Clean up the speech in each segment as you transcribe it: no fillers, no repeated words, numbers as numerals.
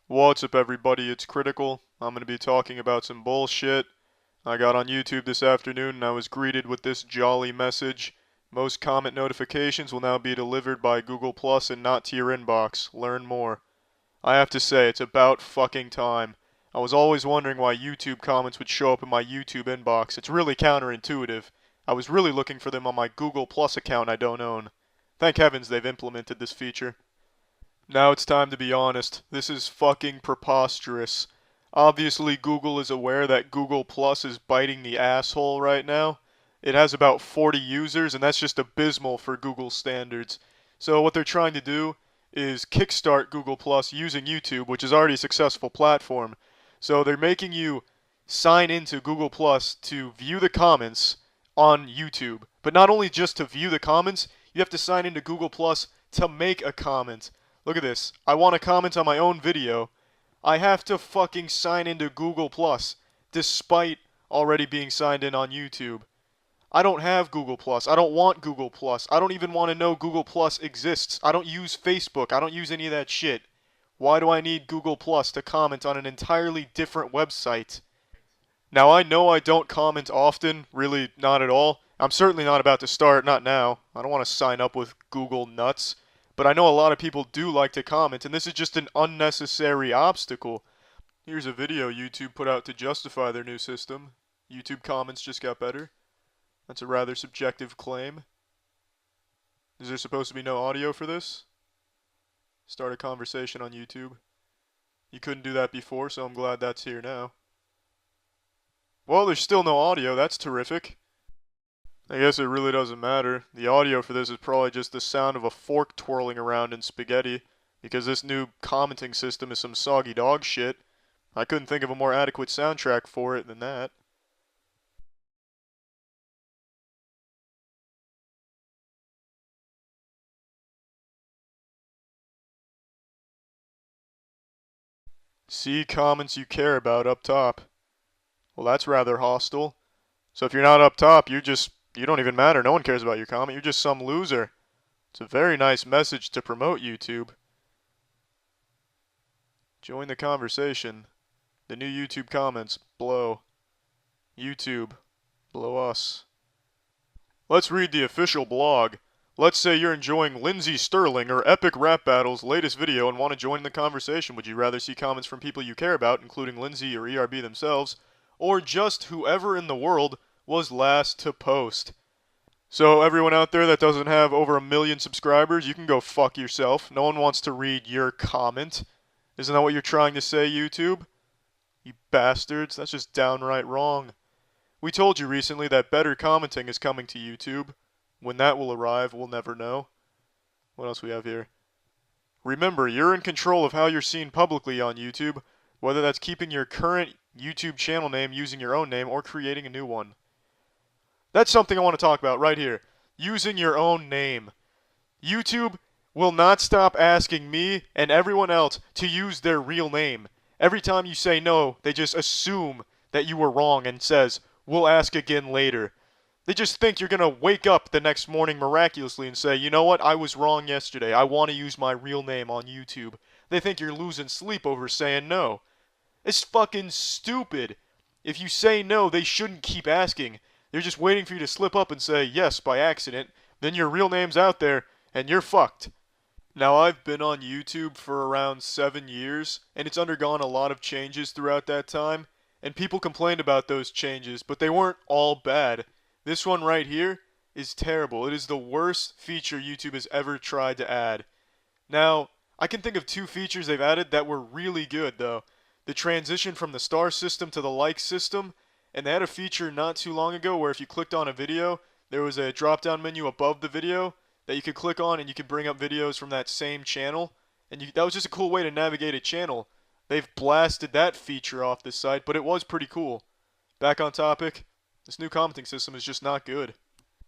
What's up, everybody? It's Critical. I'm going to be talking about some bullshit. I got on YouTube this afternoon and I was greeted with this jolly message. Most comment notifications will now be delivered by Google Plus and not to your inbox. Learn more. I have to say, it's about fucking time. I was always wondering why YouTube comments would show up in my YouTube inbox. It's really counterintuitive. I was really looking for them on my Google Plus account I don't own. Thank heavens they've implemented this feature. Now it's time to be honest. This is fucking preposterous. Obviously, Google is aware that Google Plus is biting the asshole right now. It has about 40 users, and that's just abysmal for Google standards. So what they're trying to do is kickstart Google Plus using YouTube, which is already a successful platform. So they're making you sign into Google Plus to view the comments on YouTube. But not only just to view the comments, you have to sign into Google Plus to make a comment. Look at this. I want to comment on my own video. I have to fucking sign into Google Plus, despite already being signed in on YouTube. I don't have Google Plus. I don't want Google Plus. I don't even want to know Google Plus exists. I don't use Facebook. I don't use any of that shit. Why do I need Google Plus to comment on an entirely different website? Now, I know I don't comment often, really not at all. I'm certainly not about to start, not now. I don't want to sign up with Google nuts. But I know a lot of people do like to comment, and this is just an unnecessary obstacle. Here's a video YouTube put out to justify their new system. YouTube comments just got better. That's a rather subjective claim. Is there supposed to be no audio for this? Start a conversation on YouTube. You couldn't do that before, so I'm glad that's here now. Well, there's still no audio. That's terrific. I guess it really doesn't matter. The audio for this is probably just the sound of a fork twirling around in spaghetti, because this new commenting system is some soggy dog shit. I couldn't think of a more adequate soundtrack for it than that. See comments you care about up top. Well, that's rather hostile. So if you're not up top, you don't even matter. No one cares about your comment. You're just some loser. It's a very nice message to promote YouTube. Join the conversation. The new YouTube comments blow. YouTube, blow us. Let's read the official blog. Let's say you're enjoying Lindsey Sterling or Epic Rap Battle's latest video and want to join the conversation. Would you rather see comments from people you care about, including Lindsey or ERB themselves, or just whoever in the world was last to post? So everyone out there that doesn't have over 1 million subscribers, you can go fuck yourself. No one wants to read your comment. Isn't that what you're trying to say, YouTube? You bastards, that's just downright wrong. We told you recently that better commenting is coming to YouTube. When that will arrive, we'll never know. What else we have here? Remember, you're in control of how you're seen publicly on YouTube, whether that's keeping your current YouTube channel name using your own name or creating a new one. That's something I want to talk about right here. Using your own name. YouTube will not stop asking me and everyone else to use their real name. Every time you say no, they just assume that you were wrong and says, "We'll ask again later." They just think you're going to wake up the next morning miraculously and say, "You know what, I was wrong yesterday. I want to use my real name on YouTube." They think you're losing sleep over saying no. It's fucking stupid. If you say no, they shouldn't keep asking. They're just waiting for you to slip up and say yes by accident. Then your real name's out there, and you're fucked. Now, I've been on YouTube for around 7 years, and it's undergone a lot of changes throughout that time, and people complained about those changes, but they weren't all bad. This one right here is terrible. It is the worst feature YouTube has ever tried to add. Now, I can think of 2 features they've added that were really good, though. The transition from the star system to the like system, and they had a feature not too long ago where if you clicked on a video, there was a drop-down menu above the video that you could click on and you could bring up videos from that same channel. And that was just a cool way to navigate a channel. They've blasted that feature off this site, but it was pretty cool. Back on topic, this new commenting system is just not good.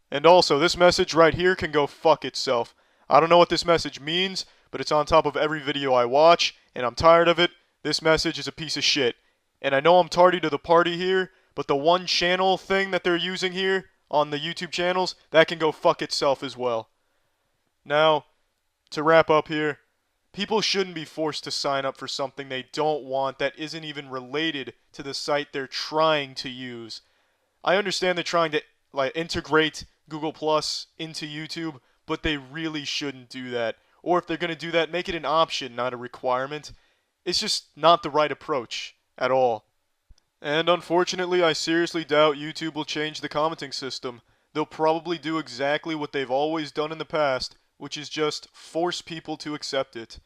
And also, this message right here can go fuck itself. I don't know what this message means, but it's on top of every video I watch, and I'm tired of it. This message is a piece of shit. And I know I'm tardy to the party here, but the one channel thing that they're using here on the YouTube channels, that can go fuck itself as well. Now, to wrap up here, People shouldn't be forced to sign up for something they don't want that isn't even related to the site they're trying to use. I understand they're trying to integrate Google Plus into YouTube, but they really shouldn't do that. Or if they're going to do that, make it an option, not a requirement. It's just not the right approach at all. And unfortunately, I seriously doubt YouTube will change the commenting system. They'll probably do exactly what they've always done in the past, which is just force people to accept it.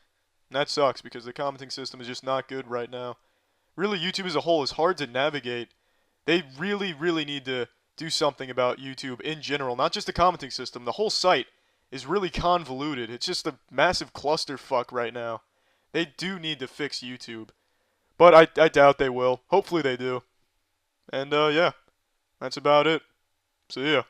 And that sucks because the commenting system is just not good right now. Really, YouTube as a whole is hard to navigate. They really, really need to do something about YouTube in general, not just the commenting system. The whole site is really convoluted. It's just a massive clusterfuck right now. They do need to fix YouTube. But I doubt they will. Hopefully they do. And yeah, that's about it. See ya.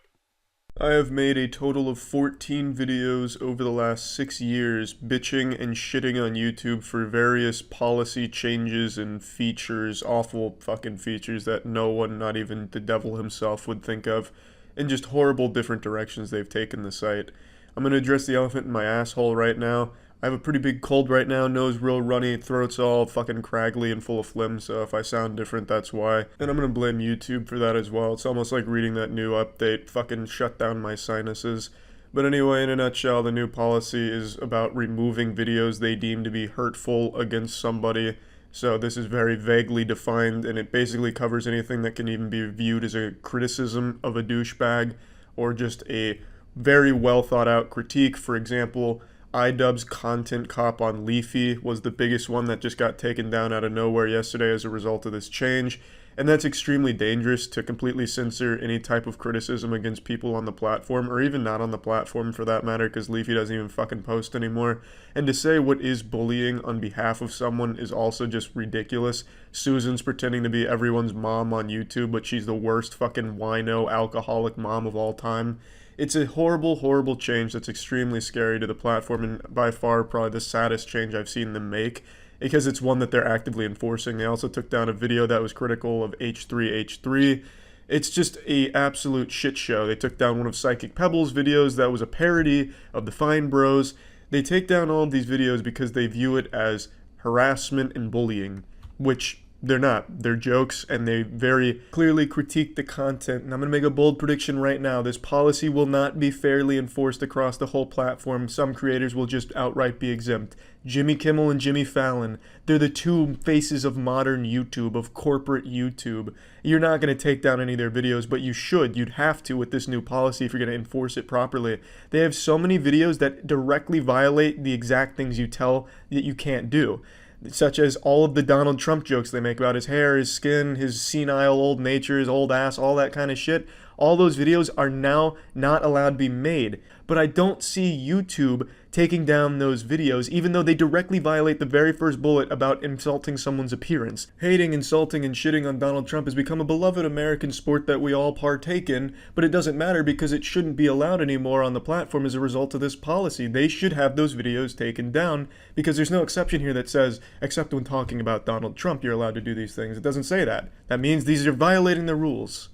I have made a total of 14 videos over the last 6 years bitching and shitting on YouTube for various policy changes and features, awful fucking features that no one, not even the devil himself, would think of, and just horrible different directions they've taken the site. I'm going to address the elephant in my asshole right now. I have a pretty big cold right now, nose real runny, throat's all fucking craggly and full of phlegm, so if I sound different, that's why. And I'm gonna blame YouTube for that as well. It's almost like reading that new update fucking shut down my sinuses. But anyway, in a nutshell, the new policy is about removing videos they deem to be hurtful against somebody. So this is very vaguely defined, and it basically covers anything that can even be viewed as a criticism of a douchebag, or just a very well thought out critique. For example, iDubbbz's content cop on Leafy was the biggest one that just got taken down out of nowhere yesterday as a result of this change, and that's extremely dangerous to completely censor any type of criticism against people on the platform, or even not on the platform for that matter, because Leafy doesn't even fucking post anymore. And to say what is bullying on behalf of someone is also just ridiculous. Susan's pretending to be everyone's mom on YouTube, but she's the worst fucking wino alcoholic mom of all time. It's a horrible, horrible change that's extremely scary to the platform, and by far probably the saddest change I've seen them make, because it's one that they're actively enforcing. They also took down a video that was critical of H3H3. It's just a absolute shit show. They took down one of Psychic Pebble's videos that was a parody of the Fine Bros. They take down all of these videos because they view it as harassment and bullying, which they're not. They're jokes, and they very clearly critique the content. And I'm going to make a bold prediction right now. This policy will not be fairly enforced across the whole platform. Some creators will just outright be exempt. Jimmy Kimmel and Jimmy Fallon, they're the two faces of modern YouTube, of corporate YouTube. You're not going to take down any of their videos, but you should. You'd have to with this new policy if you're going to enforce it properly. They have so many videos that directly violate the exact things you tell that you can't do, such as all of the Donald Trump jokes they make about his hair, his skin, his senile old nature, his old ass, all that kind of shit. All those videos are now not allowed to be made. But I don't see YouTube taking down those videos, even though they directly violate the very first bullet about insulting someone's appearance. Hating, insulting, and shitting on Donald Trump has become a beloved American sport that we all partake in, but it doesn't matter because it shouldn't be allowed anymore on the platform as a result of this policy. They should have those videos taken down, because there's no exception here that says, except when talking about Donald Trump, you're allowed to do these things. It doesn't say that. That means these are violating the rules.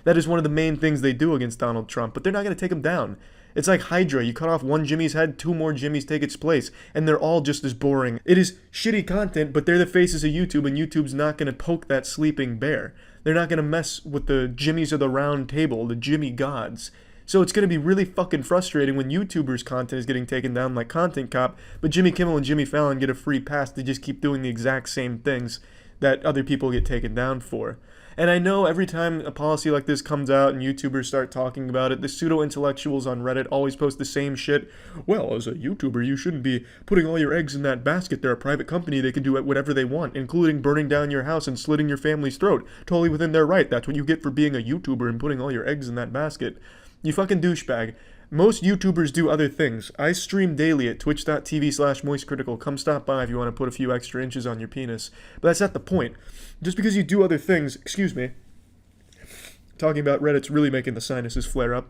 That is one of the main things they do against Donald Trump, but they're not going to take him down. It's like Hydra. You cut off one Jimmy's head, two more Jimmys take its place, and they're all just as boring. It is shitty content, but they're the faces of YouTube, and YouTube's not going to poke that sleeping bear. They're not going to mess with the Jimmys of the round table, the Jimmy gods. So it's going to be really fucking frustrating when YouTubers' content is getting taken down like Content Cop, but Jimmy Kimmel and Jimmy Fallon get a free pass to just keep doing the exact same things that other people get taken down for. And I know every time a policy like this comes out and YouTubers start talking about it, the pseudo-intellectuals on Reddit always post the same shit. Well, as a YouTuber, you shouldn't be putting all your eggs in that basket. They're a private company. They can do whatever they want, including burning down your house and slitting your family's throat. Totally within their right. That's what you get for being a YouTuber and putting all your eggs in that basket. You fucking douchebag. Most YouTubers do other things. I stream daily at twitch.tv/moistcritical. Come stop by if you want to put a few extra inches on your penis. But that's not the point. Just because you do other things, excuse me, talking about Reddit's really making the sinuses flare up.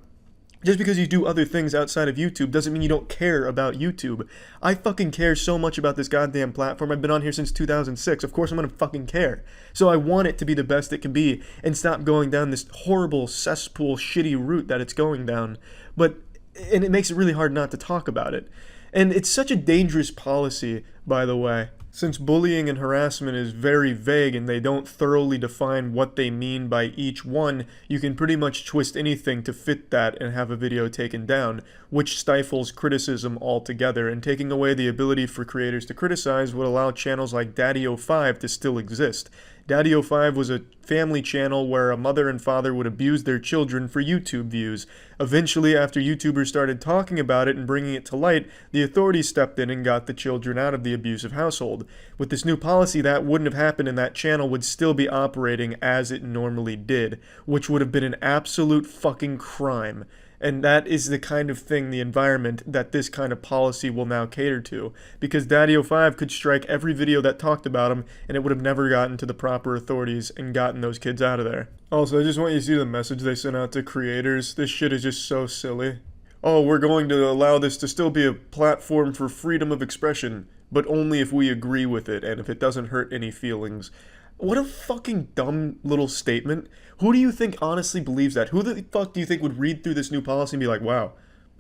Just because you do other things outside of YouTube doesn't mean you don't care about YouTube. I fucking care so much about this goddamn platform. I've been on here since 2006. Of course I'm gonna fucking care. So I want it to be the best it can be and stop going down this horrible cesspool shitty route that it's going down. And it makes it really hard not to talk about it. And it's such a dangerous policy, by the way, since bullying and harassment is very vague and they don't thoroughly define what they mean by each one. You can pretty much twist anything to fit that and have a video taken down, which stifles criticism altogether, and taking away the ability for creators to criticize would allow channels like Daddy05 to still exist. Daddy05 was a family channel where a mother and father would abuse their children for YouTube views. Eventually, after YouTubers started talking about it and bringing it to light, the authorities stepped in and got the children out of the abusive household. With this new policy, that wouldn't have happened and that channel would still be operating as it normally did, which would have been an absolute fucking crime. And that is the kind of thing, the environment, that this kind of policy will now cater to. Because Daddy05 could strike every video that talked about him, and it would have never gotten to the proper authorities and gotten those kids out of there. Also, I just want you to see the message they sent out to creators. This shit is just so silly. Oh, we're going to allow this to still be a platform for freedom of expression, but only if we agree with it and if it doesn't hurt any feelings. What a fucking dumb little statement. Who do you think honestly believes that? Who the fuck do you think would read through this new policy and be like, wow,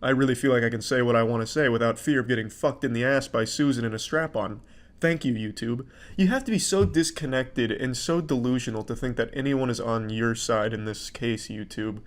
I really feel like I can say what I want to say without fear of getting fucked in the ass by Susan in a strap-on? Thank you, YouTube. You have to be so disconnected and so delusional to think that anyone is on your side in this case, YouTube.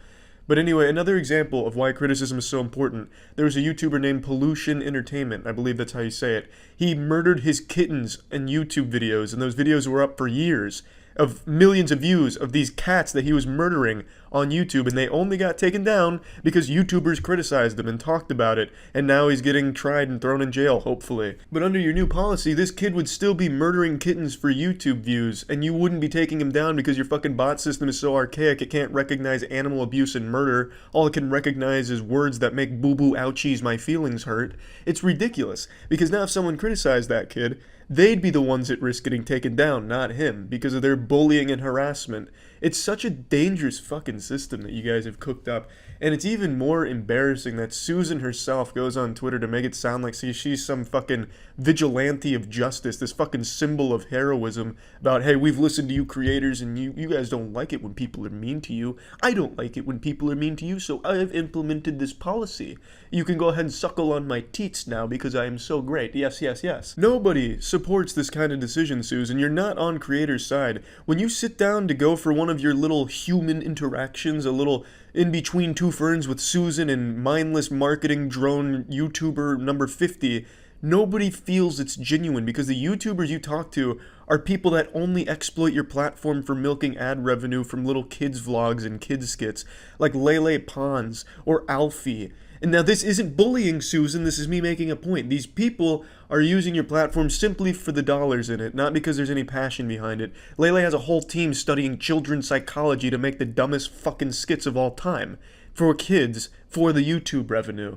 But anyway, another example of why criticism is so important. There was a YouTuber named Pollution Entertainment, I believe that's how you say it. He murdered his kittens in YouTube videos, and those videos were up for years, of millions of views of these cats that he was murdering on YouTube, and they only got taken down because YouTubers criticized them and talked about it, and now he's getting tried and thrown in jail, hopefully. But under your new policy, this kid would still be murdering kittens for YouTube views, and you wouldn't be taking him down because your fucking bot system is so archaic it can't recognize animal abuse and murder. All it can recognize is words that make boo-boo ouchies my feelings hurt. It's ridiculous, because now if someone criticized that kid, they'd be the ones at risk getting taken down, not him, because of their bullying and harassment. It's such a dangerous fucking system that you guys have cooked up, and it's even more embarrassing that Susan herself goes on Twitter to make it sound like she's some fucking vigilante of justice, this fucking symbol of heroism about, hey, we've listened to you creators and you guys don't like it when people are mean to you. I don't like it when people are mean to you, so I've implemented this policy. You can go ahead and suckle on my teats now because I am so great. Yes, yes, yes. Nobody supports this kind of decision, Susan. You're not on creators' side. When you sit down to go for one of your little human interactions, a little in between two ferns with Susan and mindless marketing drone YouTuber number 50, nobody feels it's genuine because the YouTubers you talk to are people that only exploit your platform for milking ad revenue from little kids vlogs and kids skits like Lele Pons or Alfie. And now this isn't bullying, Susan, this is me making a point. These people are using your platform simply for the dollars in it, not because there's any passion behind it. Lele has a whole team studying children's psychology to make the dumbest fucking skits of all time. For kids, for the YouTube revenue.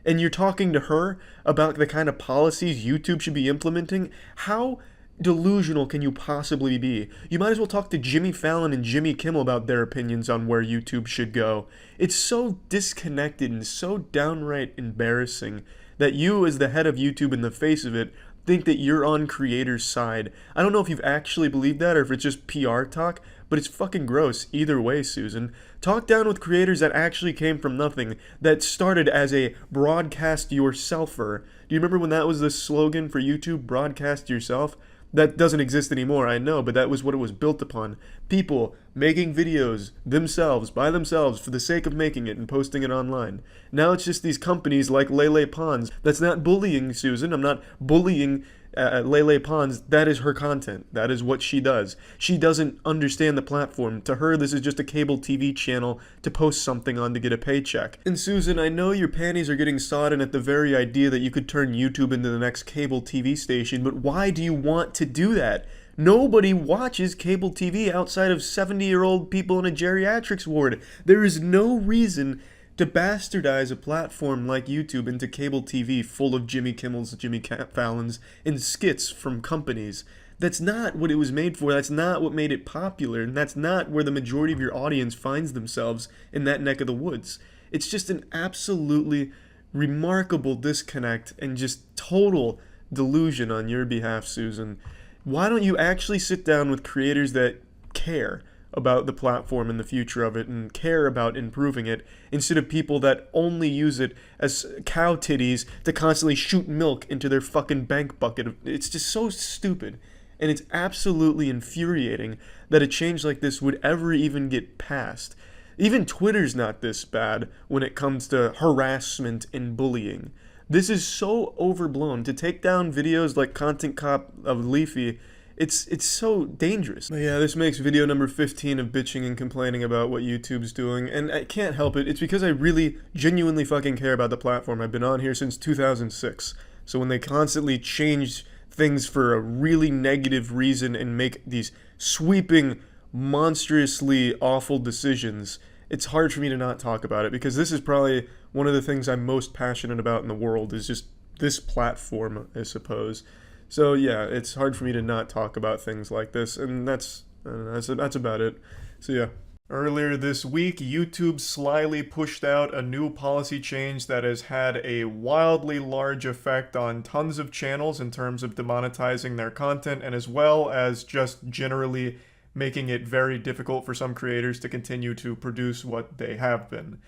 And you're talking to her about the kind of policies YouTube should be implementing? How delusional can you possibly be? You might as well talk to Jimmy Fallon and Jimmy Kimmel about their opinions on where YouTube should go. It's so disconnected and so downright embarrassing that you, as the head of YouTube and the face of it, think that you're on creators' side. I don't know if you've actually believed that or if it's just PR talk, but it's fucking gross either way, Susan. Talk down with creators that actually came from nothing, that started as a broadcast yourselfer. Do you remember when that was the slogan for YouTube, broadcast yourself? That doesn't exist anymore, I know, but that was what it was built upon. People making videos themselves, by themselves, for the sake of making it and posting it online. Now it's just these companies like Lele Pons. That's not bullying, Susan. I'm not bullying Lele Pons. That is her content. That is what she does. She doesn't understand the platform. To her, this is just a cable TV channel to post something on to get a paycheck. And Susan, I know your panties are getting sodden at the very idea that you could turn YouTube into the next cable TV station, but why do you want to do that? Nobody watches cable TV outside of 70-year-old people in a geriatrics ward. There is no reason to bastardize a platform like YouTube into cable TV full of Jimmy Kimmels, Jimmy Fallons, and skits from companies. That's not what it was made for. That's not what made it popular. And that's not where the majority of your audience finds themselves in that neck of the woods. It's just an absolutely remarkable disconnect and just total delusion on your behalf, Susan. Why don't you actually sit down with creators that care about the platform and the future of it and care about improving it, instead of people that only use it as cow titties to constantly shoot milk into their fucking bank bucket. It's just so stupid. And it's absolutely infuriating that a change like this would ever even get passed. Even Twitter's not this bad when it comes to harassment and bullying. This is so overblown. To take down videos like Content Cop of Leafy, it's so dangerous. But yeah, this makes video number 15 of bitching and complaining about what YouTube's doing, and I can't help it. It's because I really, genuinely fucking care about the platform. I've been on here since 2006. So when they constantly change things for a really negative reason and make these sweeping, monstrously awful decisions, it's hard for me to not talk about it, because this is probably one of the things I'm most passionate about in the world, is just this platform, I suppose. So yeah, it's hard for me to not talk about things like this, and that's about it. So yeah. Earlier this week, YouTube slyly pushed out a new policy change that has had a wildly large effect on tons of channels in terms of demonetizing their content, and as well as just generally making it very difficult for some creators to continue to produce what they have been.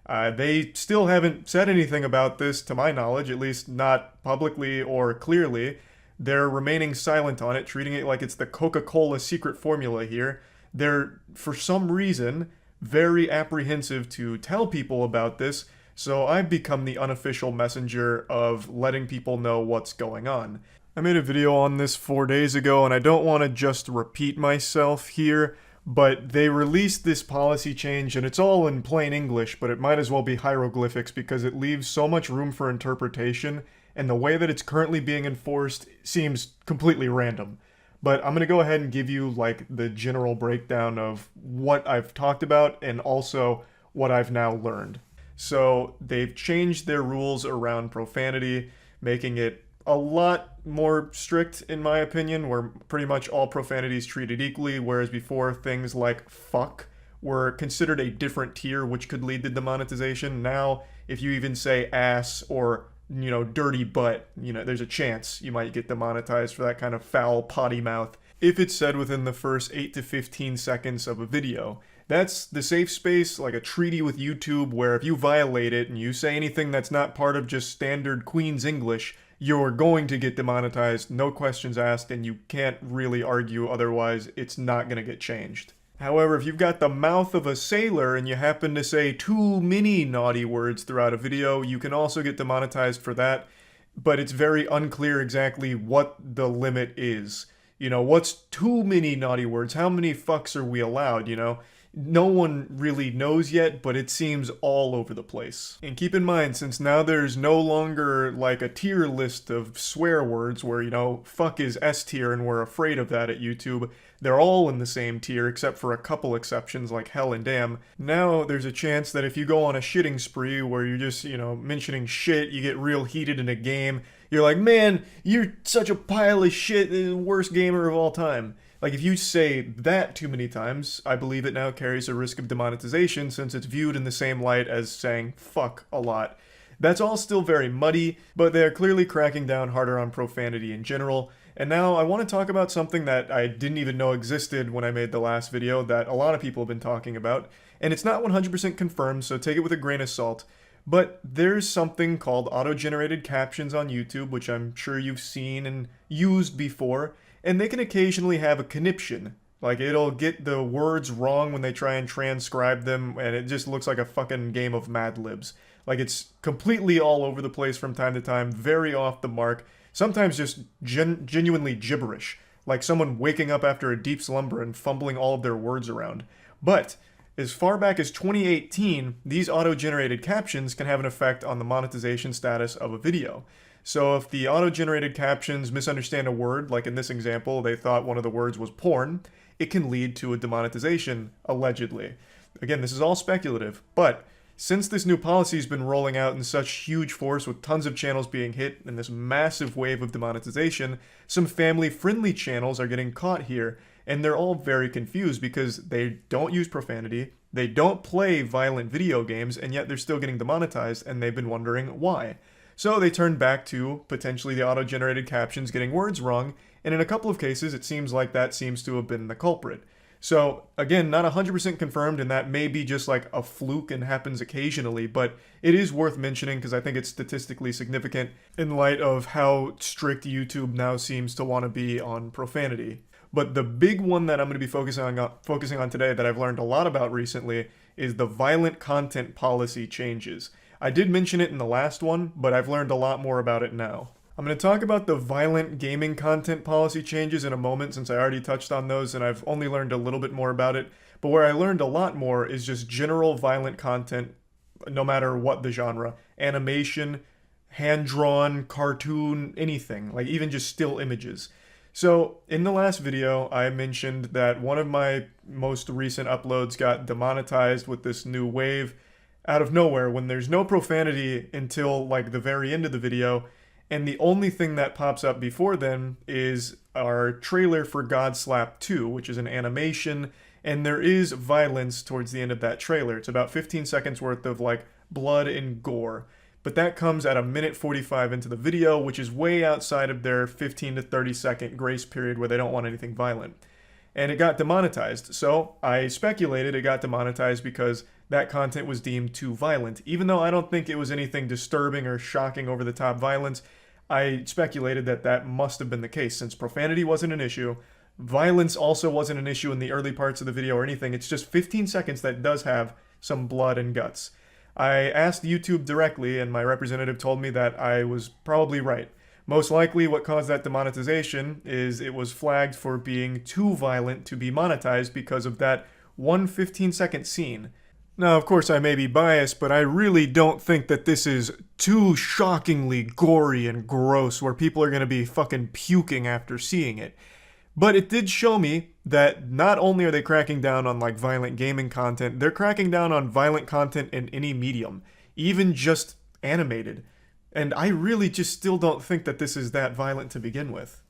They still haven't said anything about this, to my knowledge, at least not publicly or clearly. They're remaining silent on it, treating it like it's the Coca-Cola secret formula here. They're, for some reason, very apprehensive to tell people about this, so I've become the unofficial messenger of letting people know what's going on. I made a video on this 4 days ago, and I don't want to just repeat myself here, but they released this policy change, and it's all in plain English, but it might as well be hieroglyphics because it leaves so much room for interpretation, and the way that it's currently being enforced seems completely random. But I'm going to go ahead and give you like the general breakdown of what I've talked about and also what I've now learned. So they've changed their rules around profanity, making it a lot more strict, in my opinion, where pretty much all profanity is treated equally, whereas before things like fuck were considered a different tier, which could lead to demonetization. Now, if you even say ass or dirty butt, there's a chance you might get demonetized for that kind of foul potty mouth if it's said within the first 8 to 15 seconds of a video. That's the safe space, like a treaty with YouTube, where if you violate it and you say anything that's not part of just standard Queen's English, you're going to get demonetized, no questions asked, and you can't really argue otherwise. It's not going to get changed. However, if you've got the mouth of a sailor and you happen to say too many naughty words throughout a video, you can also get demonetized for that, but it's very unclear exactly what the limit is. What's too many naughty words? How many fucks are we allowed, No one really knows yet, but it seems all over the place. And keep in mind, since now there's no longer like a tier list of swear words where, fuck is S tier and we're afraid of that at YouTube, they're all in the same tier except for a couple exceptions like hell and damn. Now there's a chance that if you go on a shitting spree where you're just, mentioning shit, you get real heated in a game, you're like, man, you're such a pile of shit, the worst gamer of all time. Like, if you say that too many times, I believe it now carries a risk of demonetization since it's viewed in the same light as saying fuck a lot. That's all still very muddy, but they're clearly cracking down harder on profanity in general. And now I want to talk about something that I didn't even know existed when I made the last video that a lot of people have been talking about. And it's not 100% confirmed, so take it with a grain of salt. But there's something called auto-generated captions on YouTube, which I'm sure you've seen and used before. And they can occasionally have a conniption. Like, it'll get the words wrong when they try and transcribe them, and it just looks like a fucking game of Mad Libs. Like, it's completely all over the place from time to time, very off the mark, sometimes just genuinely gibberish, like someone waking up after a deep slumber and fumbling all of their words around. But as far back as 2018, these auto-generated captions can have an effect on the monetization status of a video. So if the auto-generated captions misunderstand a word, like in this example, they thought one of the words was porn, it can lead to a demonetization, allegedly. Again, this is all speculative, but since this new policy has been rolling out in such huge force with tons of channels being hit and this massive wave of demonetization, some family-friendly channels are getting caught here, and they're all very confused because they don't use profanity, they don't play violent video games, and yet they're still getting demonetized, and they've been wondering why. So they turned back to potentially the auto-generated captions getting words wrong, and in a couple of cases it seems like that seems to have been the culprit. So again, not 100% confirmed, and that may be just like a fluke and happens occasionally, but it is worth mentioning because I think it's statistically significant in light of how strict YouTube now seems to want to be on profanity. But the big one that I'm going to be focusing on today that I've learned a lot about recently is the violent content policy changes. I did mention it in the last one, but I've learned a lot more about it now. I'm going to talk about the violent gaming content policy changes in a moment since I already touched on those and I've only learned a little bit more about it. But where I learned a lot more is just general violent content, no matter what the genre. Animation, hand-drawn, cartoon, anything. Like even just still images. So in the last video, I mentioned that one of my most recent uploads got demonetized with this new wave out of nowhere when there's no profanity until like the very end of the video. And the only thing that pops up before then is our trailer for God Slap 2, which is an animation, and there is violence towards the end of that trailer. It's about 15 seconds worth of like blood and gore. But that comes at a minute 45 into the video, which is way outside of their 15 to 30 second grace period where they don't want anything violent. And it got demonetized. So I speculated it got demonetized because that content was deemed too violent. Even though I don't think it was anything disturbing or shocking over the top violence, I speculated that that must have been the case since profanity wasn't an issue. Violence also wasn't an issue in the early parts of the video or anything. It's just 15 seconds that does have some blood and guts. I asked YouTube directly and my representative told me that I was probably right. Most likely what caused that demonetization is it was flagged for being too violent to be monetized because of that one 15-second scene. Now, of course, I may be biased, but I really don't think that this is too shockingly gory and gross where people are going to be fucking puking after seeing it. But it did show me that not only are they cracking down on like violent gaming content, they're cracking down on violent content in any medium, even just animated. And I really just still don't think that this is that violent to begin with.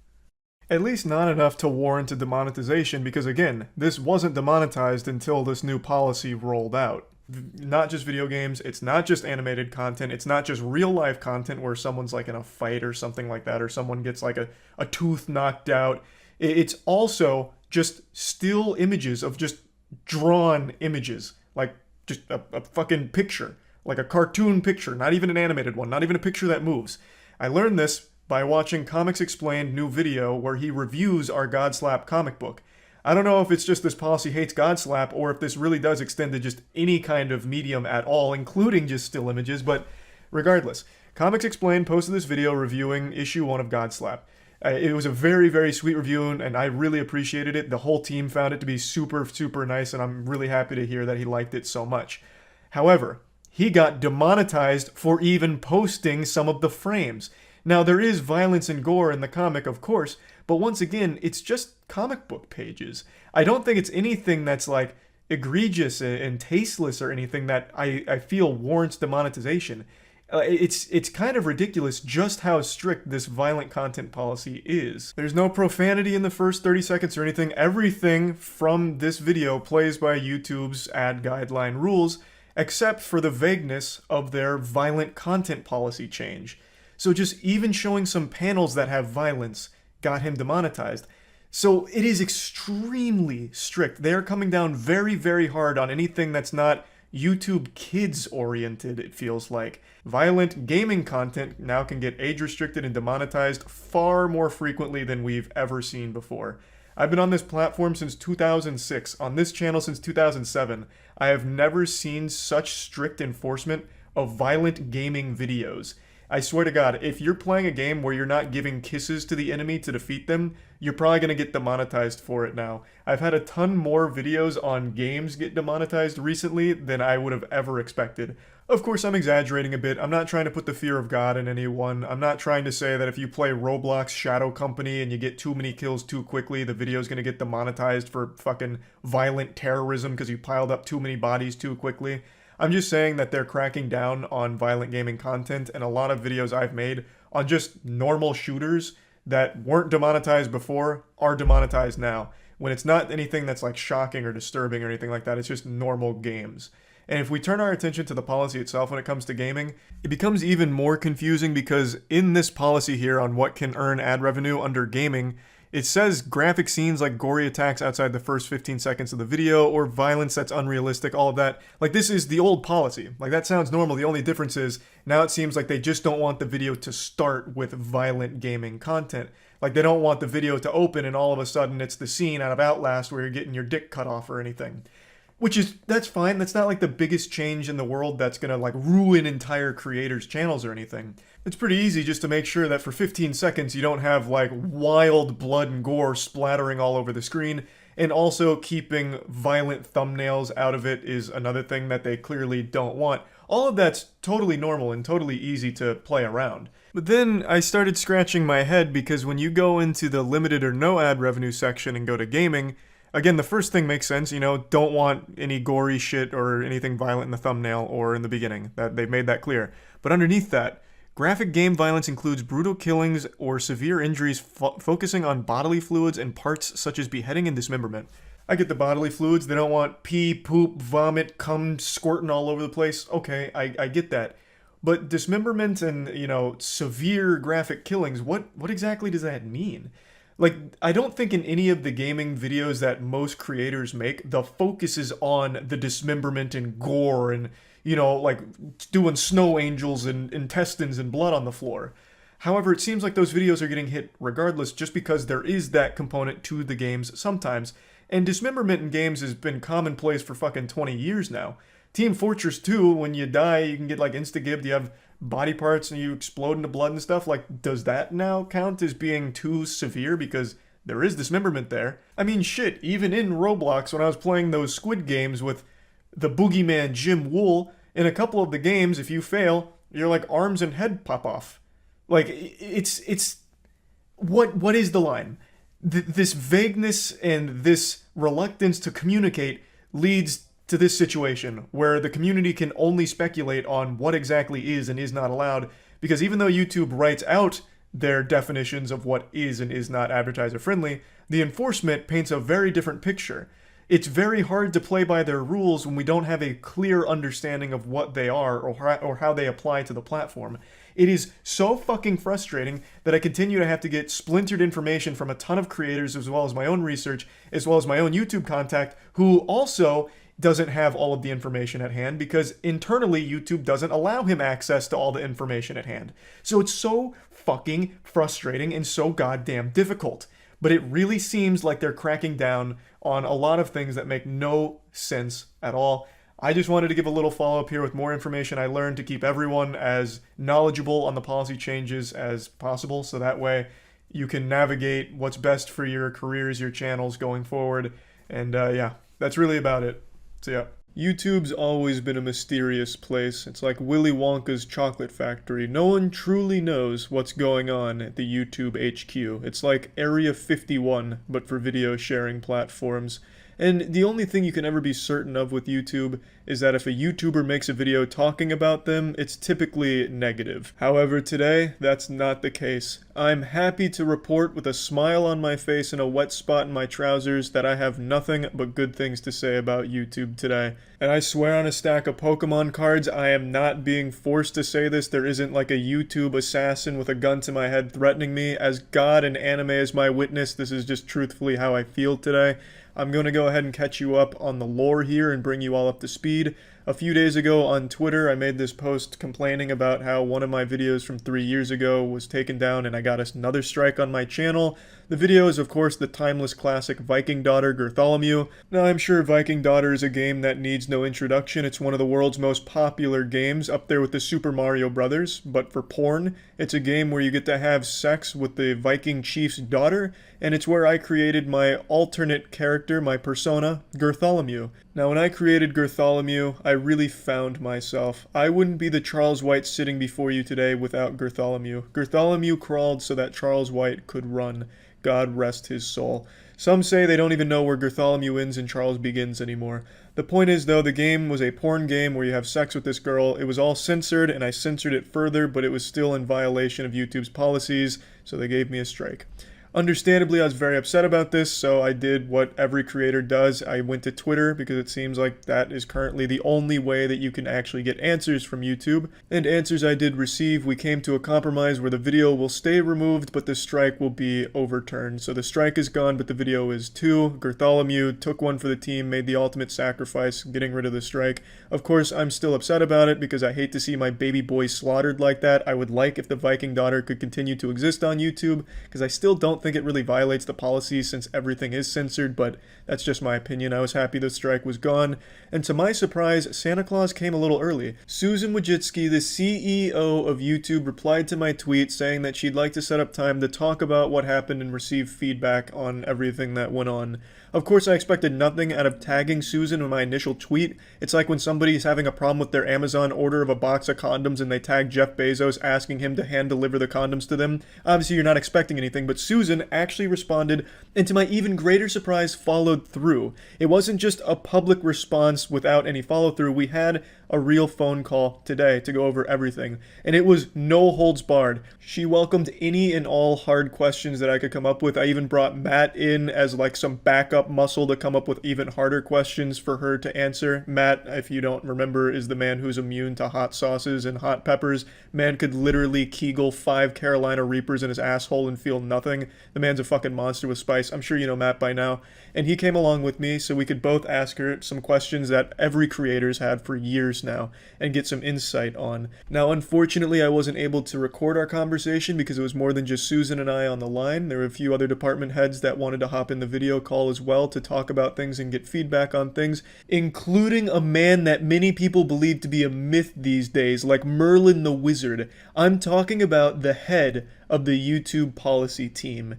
At least not enough to warrant a demonetization because again, this wasn't demonetized until this new policy rolled out. Not just video games, it's not just animated content, it's not just real life content where someone's like in a fight or something like that, or someone gets like a tooth knocked out. It's also just still images of just drawn images, like just a fucking picture, like a cartoon picture, not even an animated one, not even a picture that moves. I learned this by watching Comics Explained new video where he reviews our God Slap comic book. I don't know if it's just this policy hates God Slap or if this really does extend to just any kind of medium at all, including just still images, but regardless, Comics Explained posted this video reviewing issue 1 of God Slap. It was a very, very sweet review, and I really appreciated it. The whole team found it to be super, super nice, and I'm really happy to hear that he liked it so much. However, he got demonetized for even posting some of the frames. Now, there is violence and gore in the comic, of course, but once again, it's just comic book pages. I don't think it's anything that's like egregious and tasteless or anything that I feel warrants demonetization. It's kind of ridiculous just how strict this violent content policy is. There's no profanity in the first 30 seconds or anything. Everything from this video plays by YouTube's ad guideline rules, except for the vagueness of their violent content policy change. So just even showing some panels that have violence got him demonetized. So it is extremely strict. They are coming down very, very hard on anything that's not YouTube Kids oriented, it feels like. Violent gaming content now can get age restricted and demonetized far more frequently than we've ever seen before. I've been on this platform since 2006, on this channel since 2007. I have never seen such strict enforcement of violent gaming videos. I swear to God, if you're playing a game where you're not giving kisses to the enemy to defeat them, you're probably going to get demonetized for it now. I've had a ton more videos on games get demonetized recently than I would have ever expected. Of course, I'm exaggerating a bit. I'm not trying to put the fear of God in anyone. I'm not trying to say that if you play Roblox Shadow Company and you get too many kills too quickly, the video's going to get demonetized for fucking violent terrorism because you piled up too many bodies too quickly. I'm just saying that they're cracking down on violent gaming content, and a lot of videos I've made on just normal shooters that weren't demonetized before are demonetized now. When it's not anything that's like shocking or disturbing or anything like that, it's just normal games. And if we turn our attention to the policy itself when it comes to gaming, it becomes even more confusing because in this policy here on what can earn ad revenue under gaming, It says graphic scenes like gory attacks outside the first 15 seconds of the video, or violence that's unrealistic, all of that. Like, this is the old policy. Like, that sounds normal. The only difference is now it seems like they just don't want the video to start with violent gaming content. Like, they don't want the video to open and all of a sudden it's the scene out of Outlast where you're getting your dick cut off or anything. That's fine. That's not like the biggest change in the world that's gonna like ruin entire creators' channels or anything. It's pretty easy just to make sure that for 15 seconds you don't have like wild blood and gore splattering all over the screen, and also keeping violent thumbnails out of it is another thing that they clearly don't want. All of that's totally normal and totally easy to play around. But then I started scratching my head because when you go into the limited or no ad revenue section and go to gaming, again, the first thing makes sense, don't want any gory shit or anything violent in the thumbnail or in the beginning. They've made that clear. But underneath that, graphic game violence includes brutal killings or severe injuries focusing on bodily fluids and parts such as beheading and dismemberment. I get the bodily fluids. They don't want pee, poop, vomit, cum squirting all over the place. Okay, I get that. But dismemberment and, severe graphic killings, what exactly does that mean? Like, I don't think in any of the gaming videos that most creators make, the focus is on the dismemberment and gore and, like doing snow angels and intestines and blood on the floor. However, it seems like those videos are getting hit regardless just because there is that component to the games sometimes. And dismemberment in games has been commonplace for fucking 20 years now. Team Fortress 2, when you die, you can get like insta-gibbed, you have body parts and you explode into blood and stuff. Like, does that now count as being too severe because there is dismemberment there? I mean, shit, even in Roblox, when I was playing those Squid games with the boogeyman Jim Wool, in a couple of the games, if you fail, your like arms and head pop off. Like, it's what is the line? This vagueness and this reluctance to communicate leads to this situation where the community can only speculate on what exactly is and is not allowed, because even though YouTube writes out their definitions of what is and is not advertiser friendly, the enforcement paints a very different picture. It's very hard to play by their rules when we don't have a clear understanding of what they are or how they apply to the platform. It is so fucking frustrating that I continue to have to get splintered information from a ton of creators, as well as my own research, as well as my own YouTube contact, who also doesn't have all of the information at hand because internally YouTube doesn't allow him access to all the information at hand. So it's so fucking frustrating and so goddamn difficult. But it really seems like they're cracking down on a lot of things that make no sense at all. I just wanted to give a little follow-up here with more information I learned to keep everyone as knowledgeable on the policy changes as possible, so that way you can navigate what's best for your careers, your channels going forward. And yeah, that's really about it. So yeah. YouTube's always been a mysterious place. It's like Willy Wonka's chocolate factory. No one truly knows what's going on at the YouTube HQ. It's like Area 51, but for video sharing platforms. And the only thing you can ever be certain of with YouTube is that if a YouTuber makes a video talking about them, it's typically negative. However, today, that's not the case. I'm happy to report with a smile on my face and a wet spot in my trousers that I have nothing but good things to say about YouTube today. And I swear on a stack of Pokemon cards, I am not being forced to say this. There isn't like a YouTube assassin with a gun to my head threatening me. As God and anime as my witness, this is just truthfully how I feel today. I'm going to go ahead and catch you up on the lore here and bring you all up to speed. A few days ago on Twitter, I made this post complaining about how one of my videos from 3 years ago was taken down and I got another strike on my channel. The video is, of course, the timeless classic Viking Daughter Gertholomew. Now, I'm sure Viking Daughter is a game that needs no introduction. It's one of the world's most popular games, up there with the Super Mario Brothers, but for porn. It's a game where you get to have sex with the Viking chief's daughter, and it's where I created my alternate character, my persona, Gertholomew. Now, when I created Gertholomew, I really found myself. I wouldn't be the Charles White sitting before you today without Gertholomew. Gertholomew crawled so that Charles White could run. God rest his soul. Some say they don't even know where Gertholomew ends and Charles begins anymore. The point is, though, the game was a porn game where you have sex with this girl. It was all censored, and I censored it further, but it was still in violation of YouTube's policies, so they gave me a strike. Understandably, I was very upset about this, so I did what every creator does. I went to Twitter because it seems like that is currently the only way that you can actually get answers from YouTube. And answers I did receive, we came to a compromise where the video will stay removed, but the strike will be overturned. So the strike is gone, but the video is too. Bartholomew took one for the team, made the ultimate sacrifice, getting rid of the strike. Of course, I'm still upset about it because I hate to see my baby boy slaughtered like that. I would like if the Viking daughter could continue to exist on YouTube, because I still don't think it really violates the policy since everything is censored, but that's just my opinion. I was happy the strike was gone. And to my surprise, Santa Claus came a little early. Susan Wojcicki, the CEO of YouTube, replied to my tweet saying that she'd like to set up time to talk about what happened and receive feedback on everything that went on. Of course, I expected nothing out of tagging Susan in my initial tweet. It's like when somebody's having a problem with their Amazon order of a box of condoms and they tag Jeff Bezos asking him to hand deliver the condoms to them. Obviously, you're not expecting anything, but Susan actually responded, and to my even greater surprise, followed through. It wasn't just a public response without any follow-through. We had a real phone call today to go over everything, and it was no holds barred. She welcomed any and all hard questions that I could come up with. I even brought Matt in as like some backup muscle to come up with even harder questions for her to answer. Matt, if you don't remember, is the man who's immune to hot sauces and hot peppers. Man could literally Kegel 5 Carolina Reapers in his asshole and feel nothing. The man's a fucking monster with spice. I'm sure you know Matt by now. And he came along with me so we could both ask her some questions that every creator's had for years now and get some insight on. Now, unfortunately, I wasn't able to record our conversation because it was more than just Susan and I on the line. There were a few other department heads that wanted to hop in the video call as well to talk about things and get feedback on things, including a man that many people believe to be a myth these days, like Merlin the Wizard. I'm talking about the head of the YouTube policy team.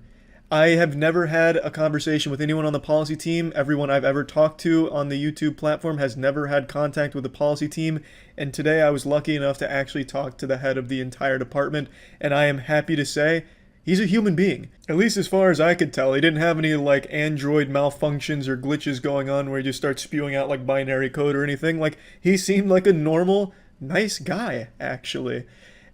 I have never had a conversation with anyone on the policy team. Everyone I've ever talked to on the YouTube platform has never had contact with the policy team. And today I was lucky enough to actually talk to the head of the entire department. And I am happy to say he's a human being. At least as far as I could tell. He didn't have any like Android malfunctions or glitches going on where he just starts spewing out like binary code or anything. Like, he seemed like a normal, nice guy, actually.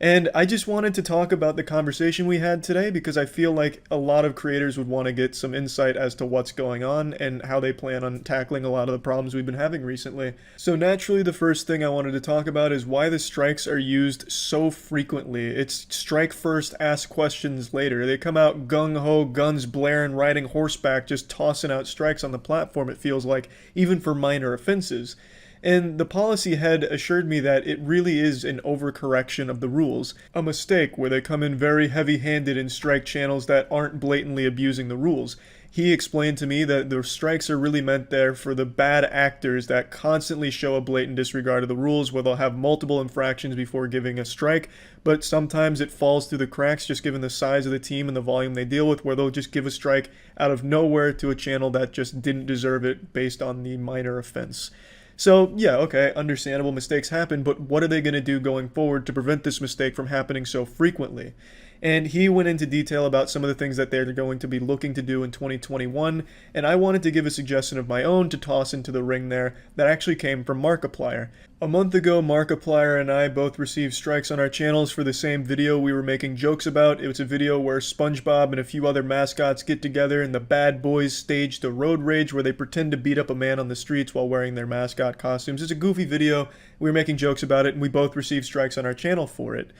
And I just wanted to talk about the conversation we had today because I feel like a lot of creators would want to get some insight as to what's going on and how they plan on tackling a lot of the problems we've been having recently. So naturally, the first thing I wanted to talk about is why the strikes are used so frequently. It's strike first, ask questions later. They come out gung-ho, guns blaring, riding horseback, just tossing out strikes on the platform, it feels like, even for minor offenses. And the policy head assured me that it really is an overcorrection of the rules, a mistake where they come in very heavy-handed and strike channels that aren't blatantly abusing the rules. He explained to me that the strikes are really meant there for the bad actors that constantly show a blatant disregard of the rules, where they'll have multiple infractions before giving a strike, but sometimes it falls through the cracks just given the size of the team and the volume they deal with, where they'll just give a strike out of nowhere to a channel that just didn't deserve it based on the minor offense. So, yeah, okay, understandable, mistakes happen, but what are they going to do going forward to prevent this mistake from happening so frequently? And he went into detail about some of the things that they're going to be looking to do in 2021, and I wanted to give a suggestion of my own to toss into the ring there that actually came from Markiplier. A month ago, Markiplier and I both received strikes on our channels for the same video we were making jokes about. It was a video where SpongeBob and a few other mascots get together and the bad boys staged a road rage where they pretend to beat up a man on the streets while wearing their mascot costumes. It's a goofy video. We were making jokes about it, and we both received strikes on our channel for it.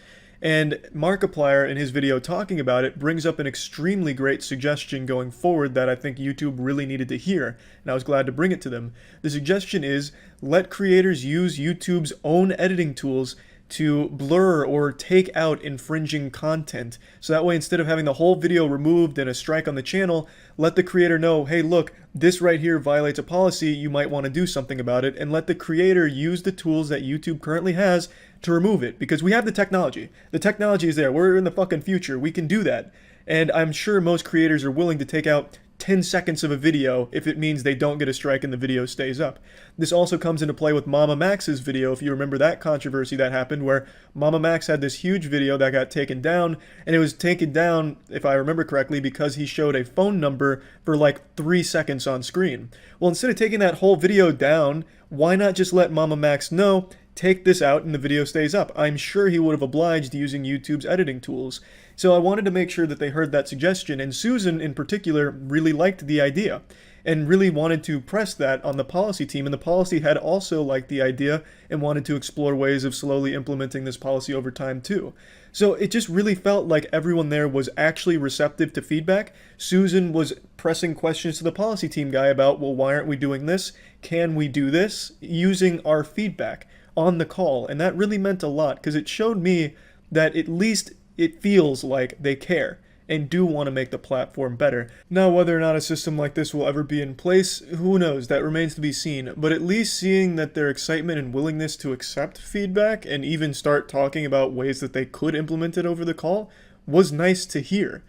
And Markiplier, in his video talking about it, brings up an extremely great suggestion going forward that I think YouTube really needed to hear, and I was glad to bring it to them. The suggestion is, let creators use YouTube's own editing tools to blur or take out infringing content. So that way, instead of having the whole video removed and a strike on the channel, let the creator know, hey, look, this right here violates a policy, you might want to do something about it, and let the creator use the tools that YouTube currently has to remove it, because we have the technology. The technology is there. We're in the fucking future. We can do that. And I'm sure most creators are willing to take out 10 seconds of a video if it means they don't get a strike and the video stays up. This also comes into play with Mama Max's video, if you remember that controversy that happened where Mama Max had this huge video that got taken down, and it was taken down, if I remember correctly, because he showed a phone number for like 3 seconds on screen. Well, instead of taking that whole video down, why not just let Mama Max know, take this out and the video stays up? I'm sure he would have obliged using YouTube's editing tools. So I wanted to make sure that they heard that suggestion, and Susan in particular really liked the idea and really wanted to press that on the policy team, and the policy head also liked the idea and wanted to explore ways of slowly implementing this policy over time too. So it just really felt like everyone there was actually receptive to feedback. Susan was pressing questions to the policy team guy about, well, why aren't we doing this? Can we do this? Using our feedback on the call. And that really meant a lot because it showed me that at least it feels like they care and do want to make the platform better. Now, whether or not a system like this will ever be in place, who knows? That remains to be seen. But at least seeing that their excitement and willingness to accept feedback and even start talking about ways that they could implement it over the call was nice to hear.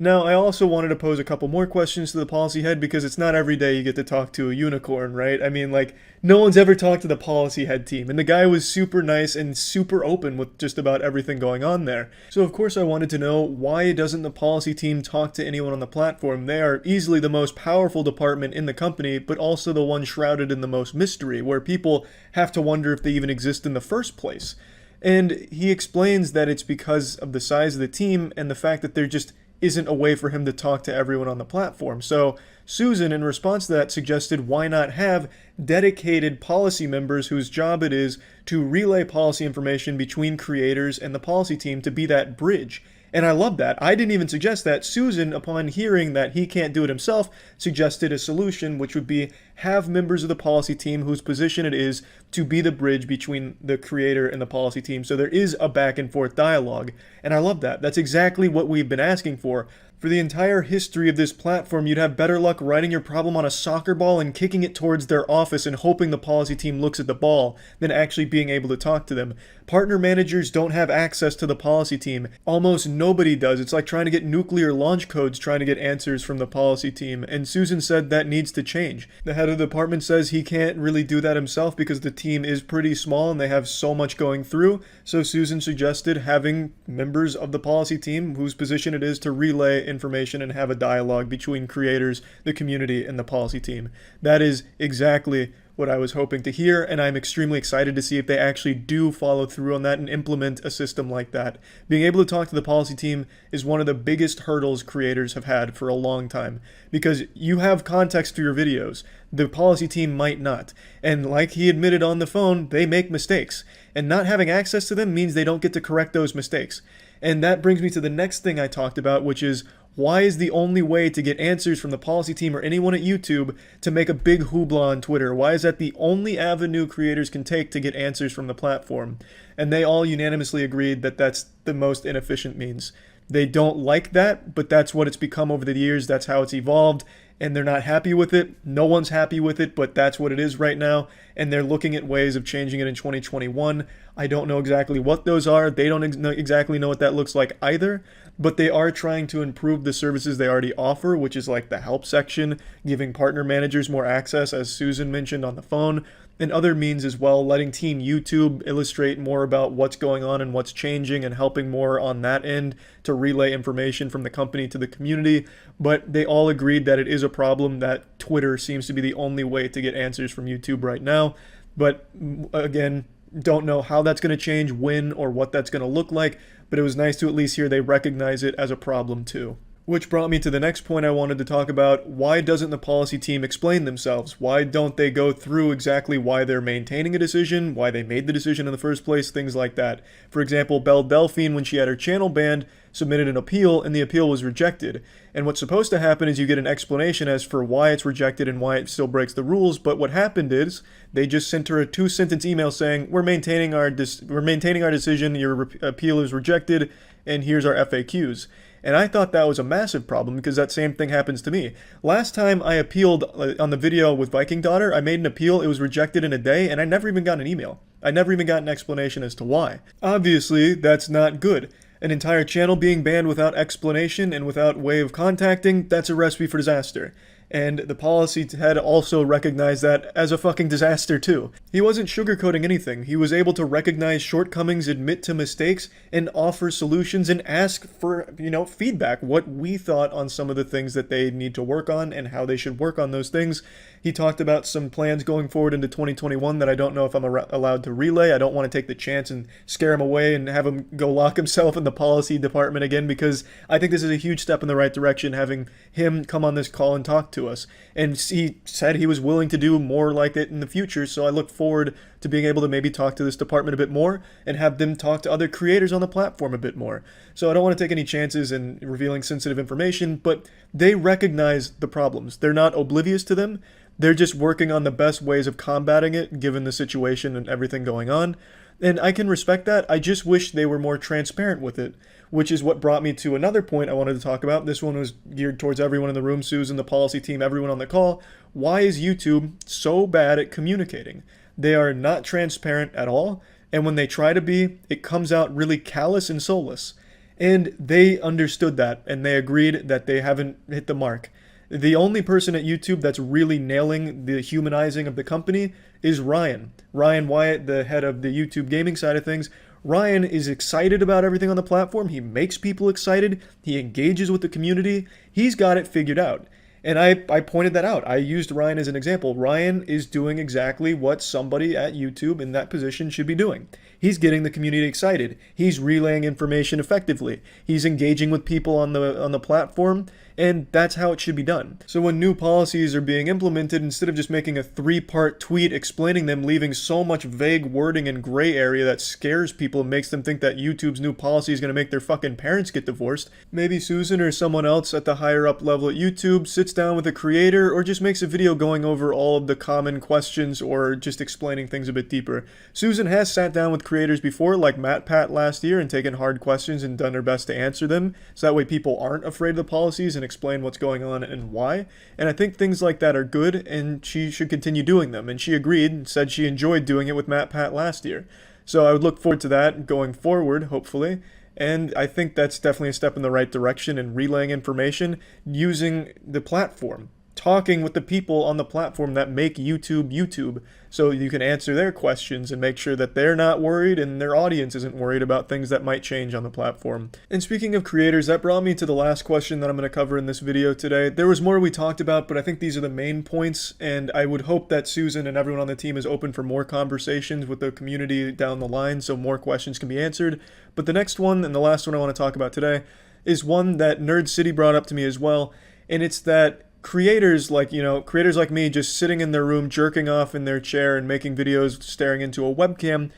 Now, I also wanted to pose a couple more questions to the policy head because it's not every day you get to talk to a unicorn, right? I mean, like, no one's ever talked to the policy head team, and the guy was super nice and super open with just about everything going on there. So, of course, I wanted to know, why doesn't the policy team talk to anyone on the platform? They are easily the most powerful department in the company, but also the one shrouded in the most mystery, where people have to wonder if they even exist in the first place. And he explains that it's because of the size of the team and the fact that there just isn't a way for him to talk to everyone on the platform. So Susan, in response to that, suggested why not have dedicated policy members whose job it is to relay policy information between creators and the policy team to be that bridge. And I love that. I didn't even suggest that. Susan, upon hearing that he can't do it himself, suggested a solution, which would be have members of the policy team whose position it is to be the bridge between the creator and the policy team. So there is a back and forth dialogue. And I love that. That's exactly what we've been asking for. For the entire history of this platform, you'd have better luck writing your problem on a soccer ball and kicking it towards their office and hoping the policy team looks at the ball than actually being able to talk to them. Partner managers don't have access to the policy team. Almost nobody does. It's like trying to get nuclear launch codes trying to get answers from the policy team. And Susan said that needs to change. The head of the department says he can't really do that himself because the team is pretty small and they have so much going through. So Susan suggested having members of the policy team whose position it is to relay information and have a dialogue between creators, the community, and the policy team. That is exactly what I was hoping to hear, and I'm extremely excited to see if they actually do follow through on that and implement a system like that. Being able to talk to the policy team is one of the biggest hurdles creators have had for a long time, because you have context for your videos. The policy team might not. And like he admitted on the phone, they make mistakes. And not having access to them means they don't get to correct those mistakes. And that brings me to the next thing I talked about, which is, why is the only way to get answers from the policy team or anyone at YouTube to make a big hoopla on Twitter? Why is that the only avenue creators can take to get answers from the platform? And they all unanimously agreed that that's the most inefficient means. They don't like that, but that's what it's become over the years. That's how it's evolved, and they're not happy with it. No one's happy with it, but that's what it is right now, and they're looking at ways of changing it in 2021. I don't know exactly what those are. They don't exactly know what that looks like either, but they are trying to improve the services they already offer, which is like the help section, giving partner managers more access, as Susan mentioned on the phone, and other means as well, letting Team YouTube illustrate more about what's going on and what's changing and helping more on that end to relay information from the company to the community. But they all agreed that it is a problem, that Twitter seems to be the only way to get answers from YouTube right now. But again, don't know how that's going to change, when, or what that's going to look like, but it was nice to at least hear they recognize it as a problem too. Which brought me to the next point I wanted to talk about. Why doesn't the policy team explain themselves? Why don't they go through exactly why they're maintaining a decision, why they made the decision in the first place, things like that. For example, Belle Delphine, when she had her channel banned, submitted an appeal, and the appeal was rejected. And what's supposed to happen is you get an explanation as for why it's rejected and why it still breaks the rules, but what happened is they just sent her a 2-sentence email saying, we're maintaining our decision, your appeal is rejected, and here's our FAQs. And I thought that was a massive problem because that same thing happens to me. Last time I appealed on the video with Viking Daughter, I made an appeal, it was rejected in a day, and I never even got an email. I never even got an explanation as to why. Obviously, that's not good. An entire channel being banned without explanation and without way of contacting, that's a recipe for disaster. And the policy head also recognized that as a fucking disaster too. He wasn't sugarcoating anything. He was able to recognize shortcomings, admit to mistakes, and offer solutions and ask for, feedback, what we thought on some of the things that they need to work on and how they should work on those things. He talked about some plans going forward into 2021 that I don't know if I'm allowed to relay. I don't want to take the chance and scare him away and have him go lock himself in the policy department again, because I think this is a huge step in the right direction, having him come on this call and talk to us. And he said he was willing to do more like it in the future, so I look forward to being able to maybe talk to this department a bit more and have them talk to other creators on the platform a bit more. So I don't want to take any chances in revealing sensitive information, but they recognize the problems. They're not oblivious to them. They're just working on the best ways of combating it, given the situation and everything going on. And I can respect that. I just wish they were more transparent with it, which is what brought me to another point I wanted to talk about. This one was geared towards everyone in the room, Susan, the policy team, everyone on the call. Why is YouTube so bad at communicating? They are not transparent at all, and when they try to be, it comes out really callous and soulless. And they understood that, and they agreed that they haven't hit the mark. The only person at YouTube that's really nailing the humanizing of the company is Ryan. Ryan Wyatt, the head of the YouTube gaming side of things. Ryan is excited about everything on the platform. He makes people excited. He engages with the community. He's got it figured out. And I pointed that out. I used Ryan as an example. Ryan is doing exactly what somebody at YouTube in that position should be doing. He's getting the community excited. He's relaying information effectively. He's engaging with people on the platform, and that's how it should be done. So when new policies are being implemented, instead of just making a 3-part tweet explaining them, leaving so much vague wording and gray area that scares people and makes them think that YouTube's new policy is going to make their fucking parents get divorced, maybe Susan or someone else at the higher up level at YouTube sits down with a creator or just makes a video going over all of the common questions or just explaining things a bit deeper. Susan has sat down with creators before, like MatPat last year, and taken hard questions and done her best to answer them, so that way people aren't afraid of the policies and explain what's going on and why. And I think things like that are good, and she should continue doing them. And she agreed and said she enjoyed doing it with MatPat last year. So I would look forward to that going forward, hopefully. And I think that's definitely a step in the right direction in relaying information using the platform. Talking with the people on the platform that make YouTube YouTube, so you can answer their questions and make sure that they're not worried and their audience isn't worried about things that might change on the platform. And speaking of creators, that brought me to the last question that I'm going to cover in this video today. There was more we talked about, but I think these are the main points, and I would hope that Susan and everyone on the team is open for more conversations with the community down the line so more questions can be answered. But the next one, and the last one I want to talk about today, is one that Nerd City brought up to me as well, and it's that creators like me just sitting in their room jerking off in their chair and making videos staring into a webcam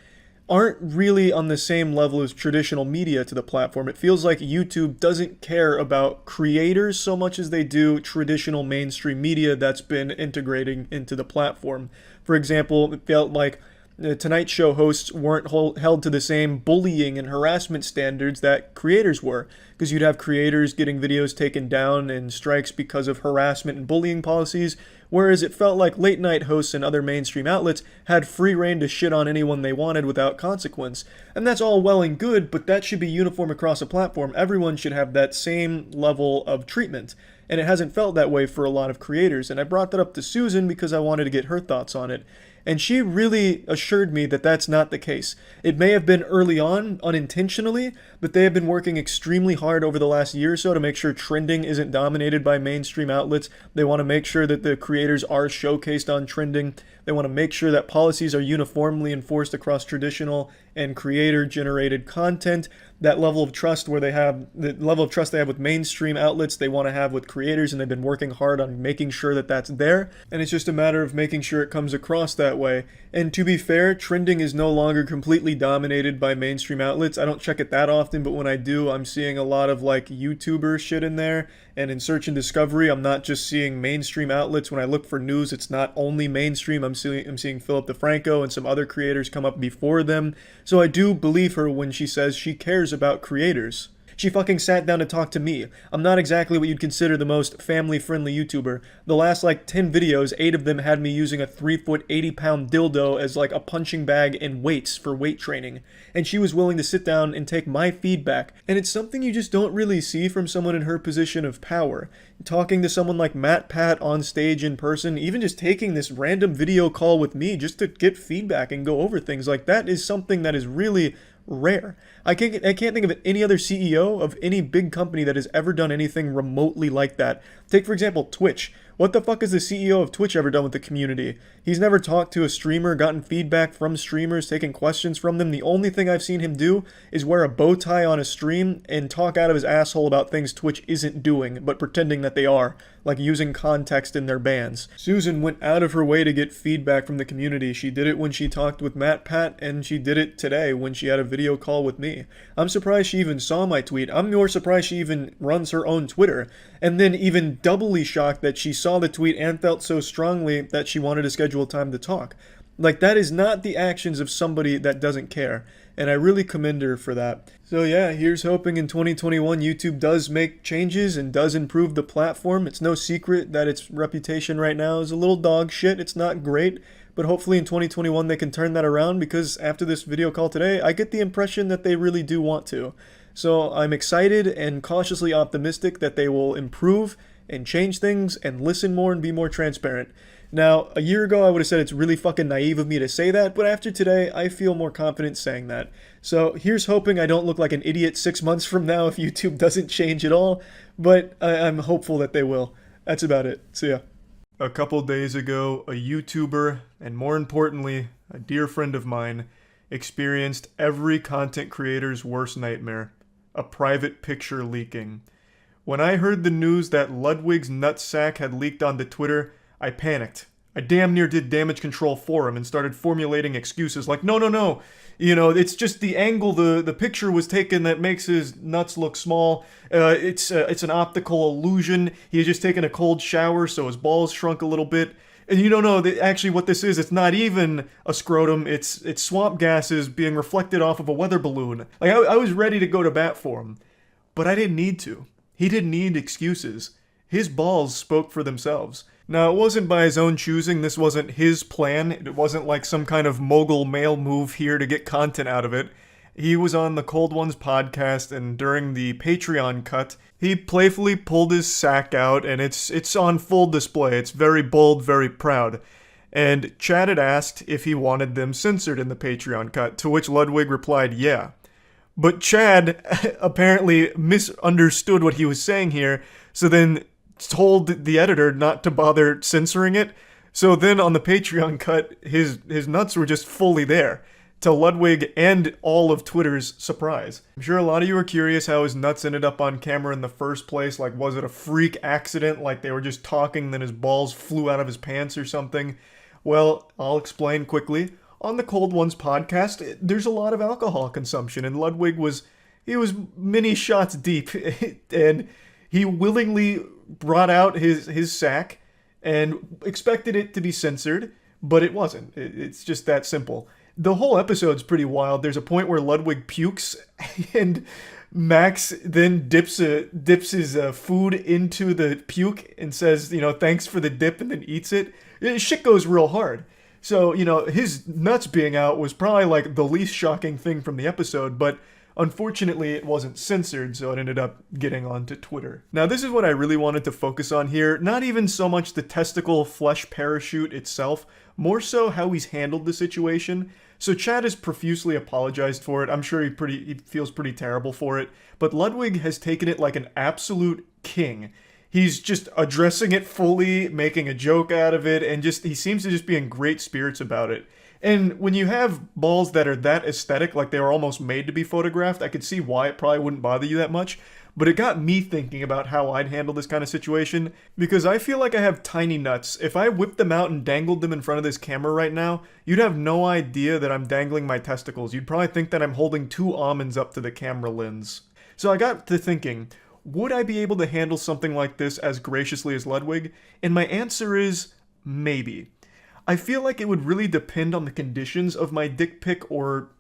aren't really on the same level as traditional media to the platform. It feels like YouTube doesn't care about creators so much as they do traditional mainstream media that's been integrating into the platform. For example, it felt like the Tonight Show hosts weren't held to the same bullying and harassment standards that creators were, because you'd have creators getting videos taken down and strikes because of harassment and bullying policies, whereas it felt like late night hosts and other mainstream outlets had free reign to shit on anyone they wanted without consequence. And that's all well and good, but that should be uniform across a platform. Everyone should have that same level of treatment. And it hasn't felt that way for a lot of creators. And I brought that up to Susan because I wanted to get her thoughts on it. And she really assured me that that's not the case. It may have been early on, unintentionally, but they have been working extremely hard over the last year or so to make sure trending isn't dominated by mainstream outlets. They want to make sure that the creators are showcased on trending. They want to make sure that policies are uniformly enforced across traditional and creator-generated content. That level of trust they have with mainstream outlets, they want to have with creators, and they've been working hard on making sure that that's there. And it's just a matter of making sure it comes across that way. And to be fair, trending is no longer completely dominated by mainstream outlets. I don't check it that often, but when I do, I'm seeing a lot of like YouTuber shit in there. And in search and discovery, I'm not just seeing mainstream outlets. When I look for news, it's not only mainstream. I'm seeing Philip DeFranco and some other creators come up before them. So I do believe her when she says she cares about creators. She fucking sat down to talk to me. I'm not exactly what you'd consider the most family-friendly YouTuber. The last 10 videos, 8 of them had me using a 3-foot, 80-pound dildo as a punching bag and weights for weight training. And she was willing to sit down and take my feedback. And it's something you just don't really see from someone in her position of power. Talking to someone like MatPat on stage in person, even just taking this random video call with me just to get feedback and go over things like that is something that is really rare. I can't think of any other CEO of any big company that has ever done anything remotely like that. Take, for example, Twitch. What the fuck has the CEO of Twitch ever done with the community? He's never talked to a streamer, gotten feedback from streamers, taken questions from them. The only thing I've seen him do is wear a bow tie on a stream and talk out of his asshole about things Twitch isn't doing, but pretending that they are, like using context in their bans. Susan went out of her way to get feedback from the community. She did it when she talked with MatPat, and she did it today when she had a video call with me. I'm surprised she even saw my tweet. I'm more surprised she even runs her own Twitter. And then even doubly shocked that she saw the tweet and felt so strongly that she wanted to schedule time to talk. Like, that is not the actions of somebody that doesn't care. And I really commend her for that. So yeah, here's hoping in 2021 YouTube does make changes and does improve the platform. It's no secret that its reputation right now is a little dog shit. It's not great. But hopefully in 2021 they can turn that around, because after this video call today, I get the impression that they really do want to. So I'm excited and cautiously optimistic that they will improve and change things and listen more and be more transparent. Now, a year ago I would have said it's really fucking naive of me to say that, but after today I feel more confident saying that. So here's hoping I don't look like an idiot 6 months from now if YouTube doesn't change at all, but I'm hopeful that they will. That's about it. See ya. A couple days ago, a YouTuber, and more importantly, a dear friend of mine, experienced every content creator's worst nightmare: a private picture leaking. When I heard the news that Ludwig's nutsack had leaked onto Twitter, I panicked. I damn near did damage control for him and started formulating excuses like, no. You know, it's just the angle the picture was taken that makes his nuts look small. It's an optical illusion. He had just taken a cold shower, so his balls shrunk a little bit. And you don't know that actually what this is. It's not even a scrotum. It's swamp gases being reflected off of a weather balloon. Like, I was ready to go to bat for him, but I didn't need to. He didn't need excuses. His balls spoke for themselves. Now, it wasn't by his own choosing. This wasn't his plan. It wasn't like some kind of mogul male move here to get content out of it. He was on the Cold Ones podcast, and during the Patreon cut, he playfully pulled his sack out, and it's on full display. It's very bold, very proud. And Chad had asked if he wanted them censored in the Patreon cut, to which Ludwig replied, yeah. But Chad apparently misunderstood what he was saying here, so then told the editor not to bother censoring it. So then on the Patreon cut, his nuts were just fully there, to Ludwig and all of Twitter's surprise. I'm sure a lot of you are curious how his nuts ended up on camera in the first place. Like, was it a freak accident? Like, they were just talking, then his balls flew out of his pants or something? Well, I'll explain quickly. On the Cold Ones podcast, there's a lot of alcohol consumption, and Ludwig was many shots deep, and he willingly brought out his sack and expected it to be censored, but it wasn't. It's just that simple. The whole episode's pretty wild. There's a point where Ludwig pukes, and Max then dips his food into the puke and says, thanks for the dip, and then eats it. Shit goes real hard. So, his nuts being out was probably like the least shocking thing from the episode, but unfortunately it wasn't censored, so it ended up getting onto Twitter. Now, this is what I really wanted to focus on here. Not even so much the testicle flesh parachute itself, more so how he's handled the situation. So Chad has profusely apologized for it. I'm sure he feels pretty terrible for it, but Ludwig has taken it like an absolute king. He's just addressing it fully, making a joke out of it, and he seems to just be in great spirits about it. And when you have balls that are that aesthetic, like they were almost made to be photographed, I could see why it probably wouldn't bother you that much. But it got me thinking about how I'd handle this kind of situation, because I feel like I have tiny nuts. If I whipped them out and dangled them in front of this camera right now, you'd have no idea that I'm dangling my testicles. You'd probably think that I'm holding 2 almonds up to the camera lens. So I got to thinking, would I be able to handle something like this as graciously as Ludwig? And my answer is maybe. I feel like it would really depend on the conditions of my dick pic or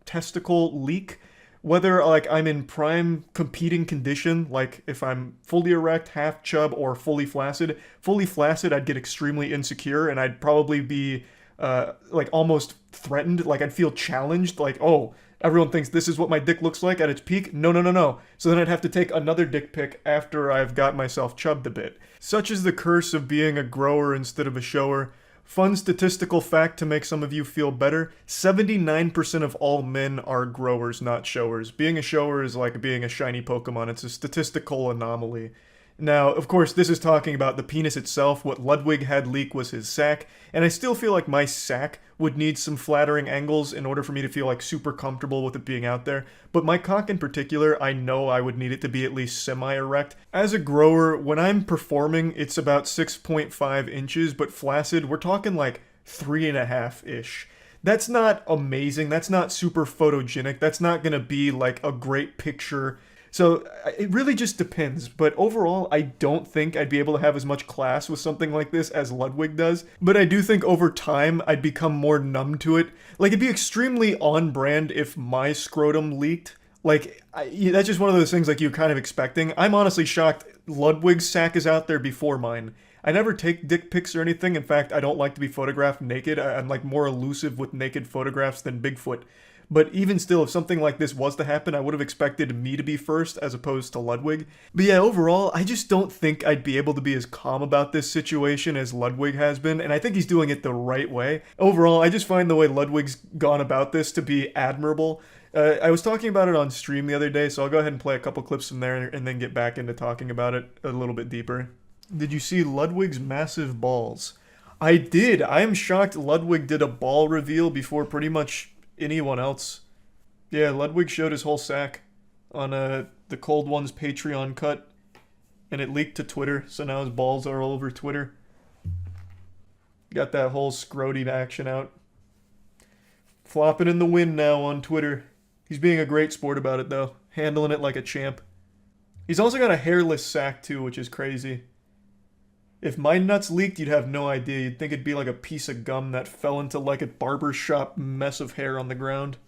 testicle leak. Whether like I'm in prime competing condition, like if I'm fully erect, half chub, or fully flaccid. Fully flaccid, I'd get extremely insecure, and I'd probably be like almost threatened. Like I'd feel challenged, like, oh, everyone thinks this is what my dick looks like at its peak. No. So then I'd have to take another dick pic after I've got myself chubbed a bit. Such is the curse of being a grower instead of a shower. Fun statistical fact to make some of you feel better: 79% of all men are growers, not showers. Being a shower is like being a shiny Pokemon, it's a statistical anomaly. Now, of course, this is talking about the penis itself. What Ludwig had leak was his sack, and I still feel like my sack would need some flattering angles in order for me to feel like super comfortable with it being out there. But my cock in particular, I know I would need it to be at least semi-erect. As a grower, when I'm performing, it's about 6.5 inches, but flaccid, we're talking like 3.5-ish. That's not amazing, that's not super photogenic, that's not gonna be like a great picture. So it really just depends, but overall, I don't think I'd be able to have as much class with something like this as Ludwig does, but I do think over time I'd become more numb to it. Like, it'd be extremely on brand if my scrotum leaked. Like, that's just one of those things like you're kind of expecting. I'm honestly shocked Ludwig's sack is out there before mine. I never take dick pics or anything. In fact, I don't like to be photographed naked. I'm like more elusive with naked photographs than Bigfoot. But even still, if something like this was to happen, I would have expected me to be first as opposed to Ludwig. But yeah, overall, I just don't think I'd be able to be as calm about this situation as Ludwig has been, and I think he's doing it the right way. Overall, I just find the way Ludwig's gone about this to be admirable. I was talking about it on stream the other day, so I'll go ahead and play a couple clips from there and then get back into talking about it a little bit deeper. Did you see Ludwig's massive balls? I did. I am shocked Ludwig did a ball reveal before pretty much anyone else. Yeah, Ludwig showed his whole sack on the Cold One's Patreon cut, and it leaked to Twitter, so now his balls are all over Twitter. Got that whole scroty action out. Flopping in the wind now on Twitter. He's being a great sport about it, though. Handling it like a champ. He's also got a hairless sack, too, which is crazy. If my nuts leaked, you'd have no idea. You'd think it'd be like a piece of gum that fell into like a barbershop mess of hair on the ground.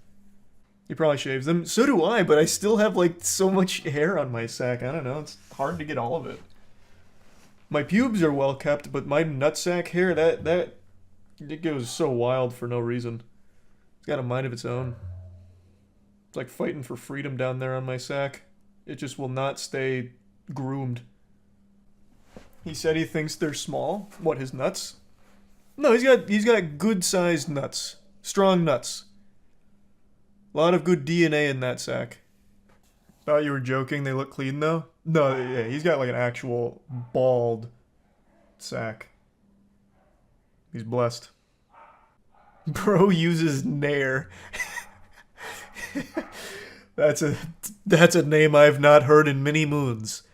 He probably shaves them. So do I, but I still have like so much hair on my sack. I don't know. It's hard to get all of it. My pubes are well kept, but my nutsack hair, it goes so wild for no reason. It's got a mind of its own. It's like fighting for freedom down there on my sack. It just will not stay groomed. He said he thinks they're small. What, his nuts? No, he's got good-sized nuts. Strong nuts. A lot of good DNA in that sack. Thought you were joking, they look clean though? No, yeah, he's got like an actual bald sack. He's blessed. Bro uses Nair. That's a name I've not heard in many moons.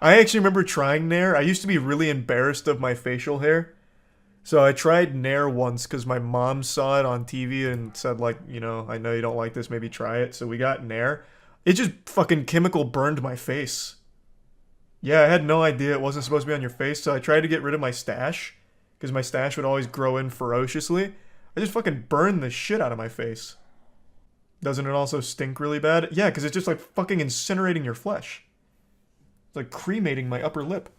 I actually remember trying Nair. I used to be really embarrassed of my facial hair. So I tried Nair once because my mom saw it on TV and said like, you know, I know you don't like this, maybe try it. So we got Nair. It just fucking chemical burned my face. Yeah, I had no idea it wasn't supposed to be on your face, so I tried to get rid of my stash. Because my stash would always grow in ferociously. I just fucking burned the shit out of my face. Doesn't it also stink really bad? Yeah, because it's just like fucking incinerating your flesh. It's like cremating my upper lip.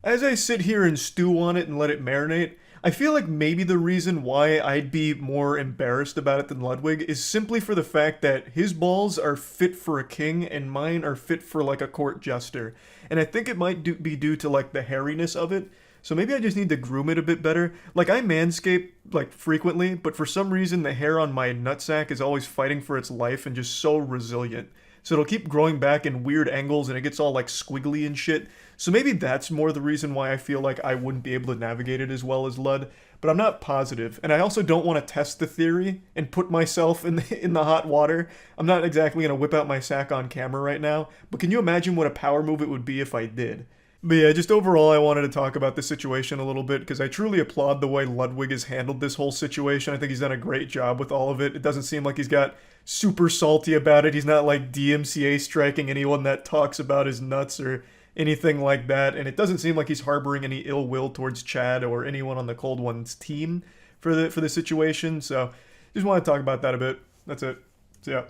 As I sit here and stew on it and let it marinate, I feel like maybe the reason why I'd be more embarrassed about it than Ludwig is simply for the fact that his balls are fit for a king and mine are fit for like a court jester. And I think it might be due to like the hairiness of it. So maybe I just need to groom it a bit better. Like, I manscape like frequently, but for some reason the hair on my nutsack is always fighting for its life and just so resilient. So it'll keep growing back in weird angles and it gets all like squiggly and shit. So maybe that's more the reason why I feel like I wouldn't be able to navigate it as well as Lud. But I'm not positive. And I also don't want to test the theory and put myself in the hot water. I'm not exactly going to whip out my sack on camera right now. But can you imagine what a power move it would be if I did? But yeah, just overall I wanted to talk about this situation a little bit because I truly applaud the way Ludwig has handled this whole situation. I think he's done a great job with all of it. It doesn't seem like he's got super salty about it. He's not like DMCA striking anyone that talks about his nuts or anything like that. And it doesn't seem like he's harboring any ill will towards Chad or anyone on the Cold One's team for the situation. So just want to talk about that a bit. That's it. So yeah.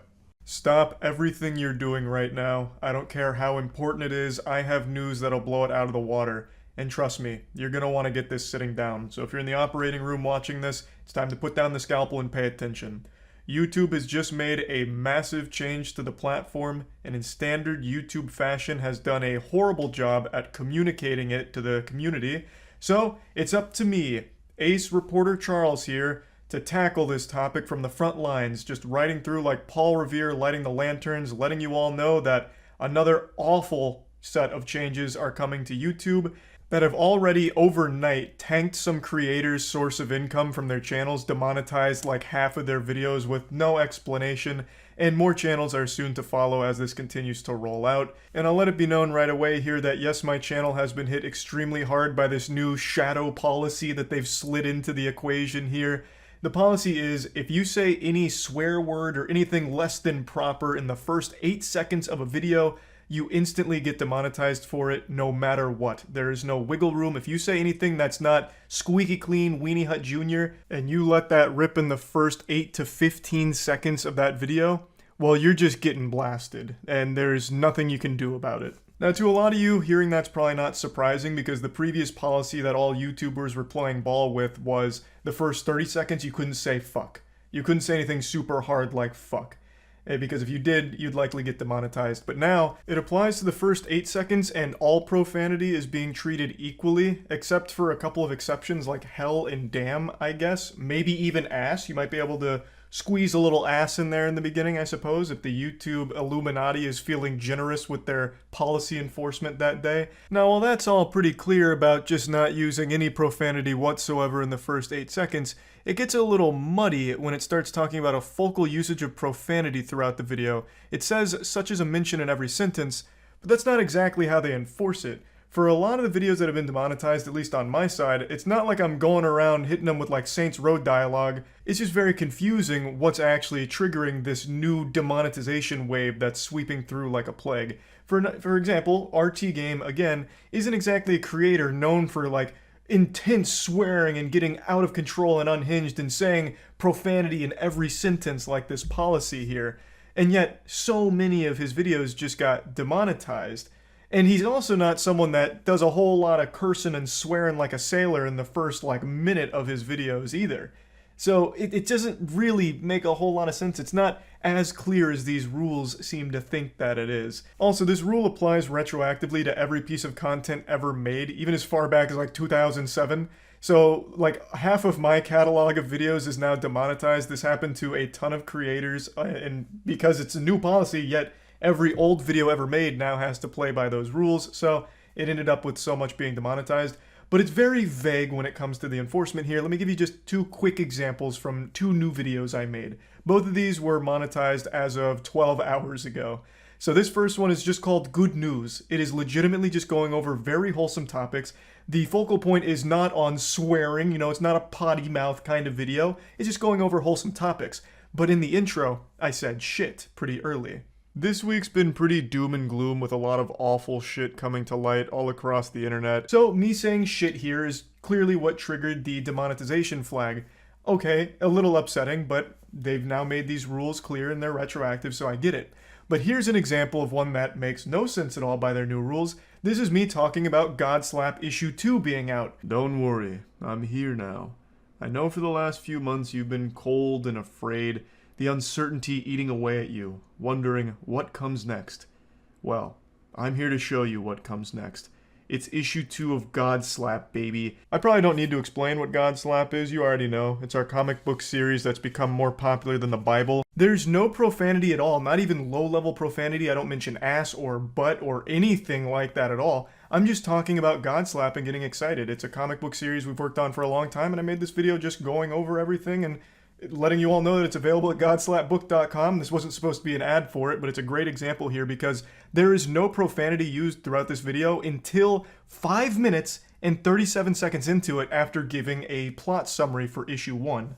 Stop everything you're doing right now. I don't care how important it is. I have news that'll blow it out of the water. And trust me, you're going to want to get this sitting down. So if you're in the operating room watching this, it's time to put down the scalpel and pay attention. YouTube has just made a massive change to the platform, and in standard YouTube fashion has done a horrible job at communicating it to the community. So it's up to me, Ace reporter Charles here to tackle this topic from the front lines, just riding through like Paul Revere lighting the lanterns, letting you all know that another awful set of changes are coming to YouTube that have already overnight tanked some creators' source of income from their channels, demonetized like half of their videos with no explanation, and more channels are soon to follow as this continues to roll out. And I'll let it be known right away here that yes, my channel has been hit extremely hard by this new shadow policy that they've slid into the equation here. The policy is, if you say any swear word or anything less than proper in the first 8 seconds of a video, you instantly get demonetized for it no matter what. There is no wiggle room. If you say anything that's not squeaky clean Weenie Hut Jr. and you let that rip in the first 8 to 15 seconds of that video, well, you're just getting blasted, and there's nothing you can do about it. Now, to a lot of you, hearing that's probably not surprising because the previous policy that all YouTubers were playing ball with was the first 30 seconds you couldn't say fuck. You couldn't say anything super hard like fuck. Because if you did, you'd likely get demonetized. But now, it applies to the first 8 seconds and all profanity is being treated equally, except for a couple of exceptions like hell and damn, I guess. Maybe even ass. You might be able to squeeze a little ass in there in the beginning, I suppose, if the YouTube Illuminati is feeling generous with their policy enforcement that day. Now, while that's all pretty clear about just not using any profanity whatsoever in the first 8 seconds, it gets a little muddy when it starts talking about a focal usage of profanity throughout the video. It says such as a mention in every sentence, but that's not exactly how they enforce it. For a lot of the videos that have been demonetized, at least on my side, it's not like I'm going around hitting them with like Saints Row dialogue. It's just very confusing what's actually triggering this new demonetization wave that's sweeping through like a plague. For example, RT Game, again, isn't exactly a creator known for like intense swearing and getting out of control and unhinged and saying profanity in every sentence like this policy here. And yet, so many of his videos just got demonetized. And he's also not someone that does a whole lot of cursing and swearing like a sailor in the first like minute of his videos either. So it doesn't really make a whole lot of sense. It's not as clear as these rules seem to think that it is. Also, this rule applies retroactively to every piece of content ever made, even as far back as like 2007. So like half of my catalog of videos is now demonetized. This happened to a ton of creators, and because it's a new policy, yet every old video ever made now has to play by those rules, so it ended up with so much being demonetized. But it's very vague when it comes to the enforcement here. Let me give you just 2 quick examples from 2 new videos I made. Both of these were monetized as of 12 hours ago. So this first one is just called Good News. It is legitimately just going over very wholesome topics. The focal point is not on swearing, you know, it's not a potty mouth kind of video. It's just going over wholesome topics. But in the intro, I said shit pretty early. This week's been pretty doom and gloom with a lot of awful shit coming to light all across the internet. So me saying shit here is clearly what triggered the demonetization flag. Okay, a little upsetting, but they've now made these rules clear and they're retroactive, so I get it. But here's an example of one that makes no sense at all by their new rules. This is me talking about Godslap Issue 2 being out. Don't worry, I'm here now. I know for the last few months you've been cold and afraid, the uncertainty eating away at you, wondering what comes next. Well, I'm here to show you what comes next. It's issue 2 of Godslap, baby. I probably don't need to explain what Godslap is, you already know. It's our comic book series that's become more popular than the Bible. There's no profanity at all, not even low-level profanity. I don't mention ass or butt or anything like that at all. I'm just talking about Godslap and getting excited. It's a comic book series we've worked on for a long time, and I made this video just going over everything and letting you all know that it's available at godslapbook.com. This wasn't supposed to be an ad for it, but it's a great example here because there is no profanity used throughout this video until 5 minutes and 37 seconds into it after giving a plot summary for issue 1.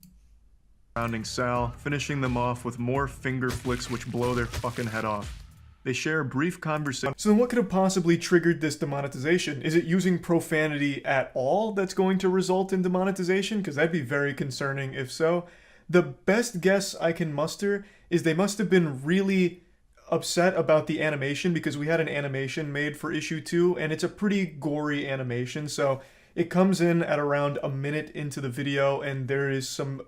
Surrounding Sal, finishing them off with more finger flicks which blow their fucking head off. They share a brief conversation. So then what could have possibly triggered this demonetization? Is it using profanity at all that's going to result in demonetization? Because that'd be very concerning if so. The best guess I can muster is they must have been really upset about the animation because we had an animation made for issue 2 and it's a pretty gory animation. So it comes in at around a minute into the video and there is some